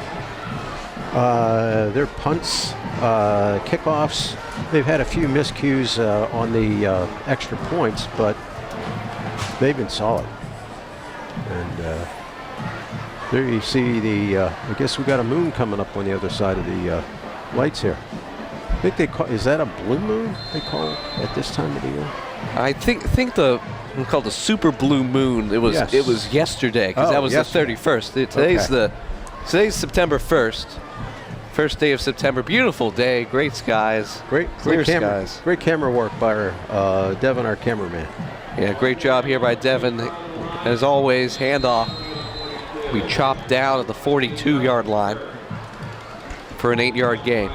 Their punts, kickoffs, they've had a few miscues on the extra points, but they've been solid. And there you see I guess we got a moon coming up on the other side of the lights here. I think is that a blue moon they call it at this time of the year? I think we call it the super blue moon. It was yesterday because that was yesterday. The 31st. Today's September 1st. First day of September. Beautiful day. Great skies. Clear skies. Great camera work by Devin, our cameraman. Yeah, great job here by Devin. As always, handoff. We chopped down at the 42-yard line for an 8-yard gain.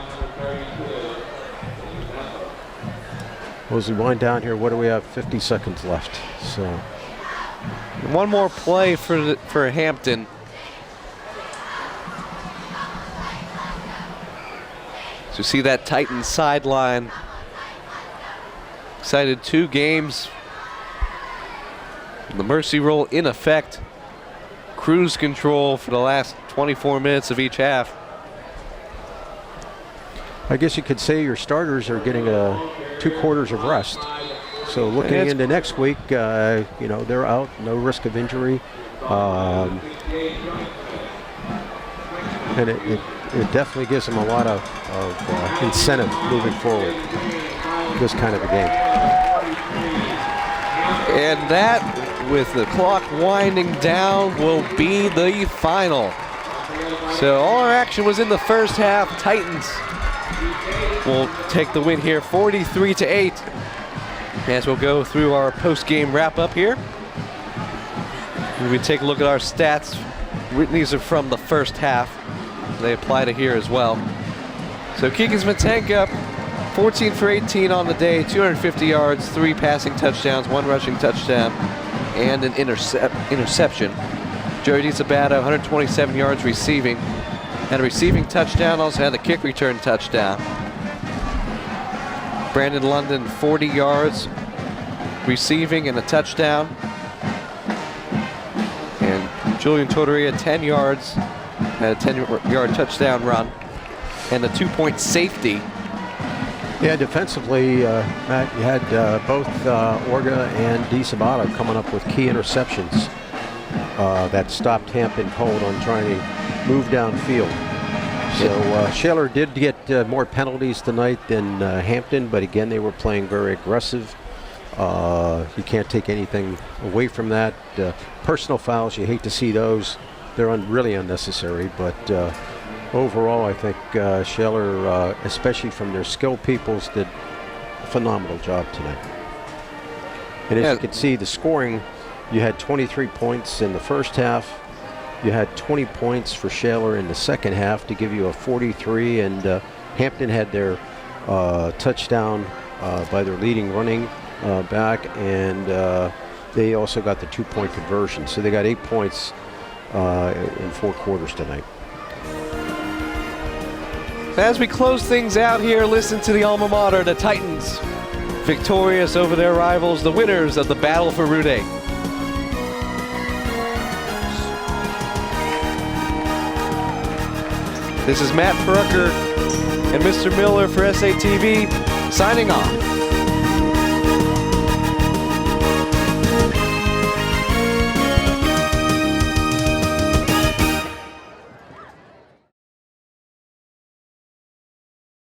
Well, as we wind down here, what do we have? 50 seconds left. So one more play for Hampton. So see that Titan sideline. Excited 2 games. The mercy roll in effect. Cruise control for the last 24 minutes of each half. I guess you could say your starters are getting 2 quarters of rest. So looking into next week, they're out, no risk of injury. And it definitely gives them a lot of incentive moving forward. This kind of a game. And that, with the clock winding down, will be the final. So all our action was in the first half. Titans will take the win here, 43-8. As we'll go through our post-game wrap-up here. We take a look at our stats. These are from the first half. They apply to here as well. So Keegan Smetanka, 14 for 18 on the day, 250 yards, 3 passing touchdowns, 1 rushing touchdown, and an interception. Joey DiSabata, 127 yards receiving. Had a receiving touchdown, also had a kick return touchdown. Brandon London, 40 yards receiving and a touchdown. And Julian Torreria, 10 yards, had a 10-yard touchdown run. And a 2-point safety. Yeah, defensively, Matt, you had both Orga and DiSabata coming up with key interceptions that stopped Hampton cold on trying to move downfield. So Shaler did get more penalties tonight than Hampton, but again, they were playing very aggressive. You can't take anything away from that. Personal fouls, you hate to see those. They're really unnecessary, but overall, I think Shaler, especially from their skilled peoples, did a phenomenal job tonight. And as Yeah. you can see, the scoring, you had 23 points in the first half. You had 20 points for Shaler in the second half to give you a 43, and Hampton had their touchdown by their leading running back, and they also got the 2-point conversion. So they got 8 points in 4 quarters tonight. As we close things out here, listen to the alma mater, the Titans, victorious over their rivals, the winners of the Battle for Route 8. This is Matt Perucker and Mr. Miller for SATV, signing off.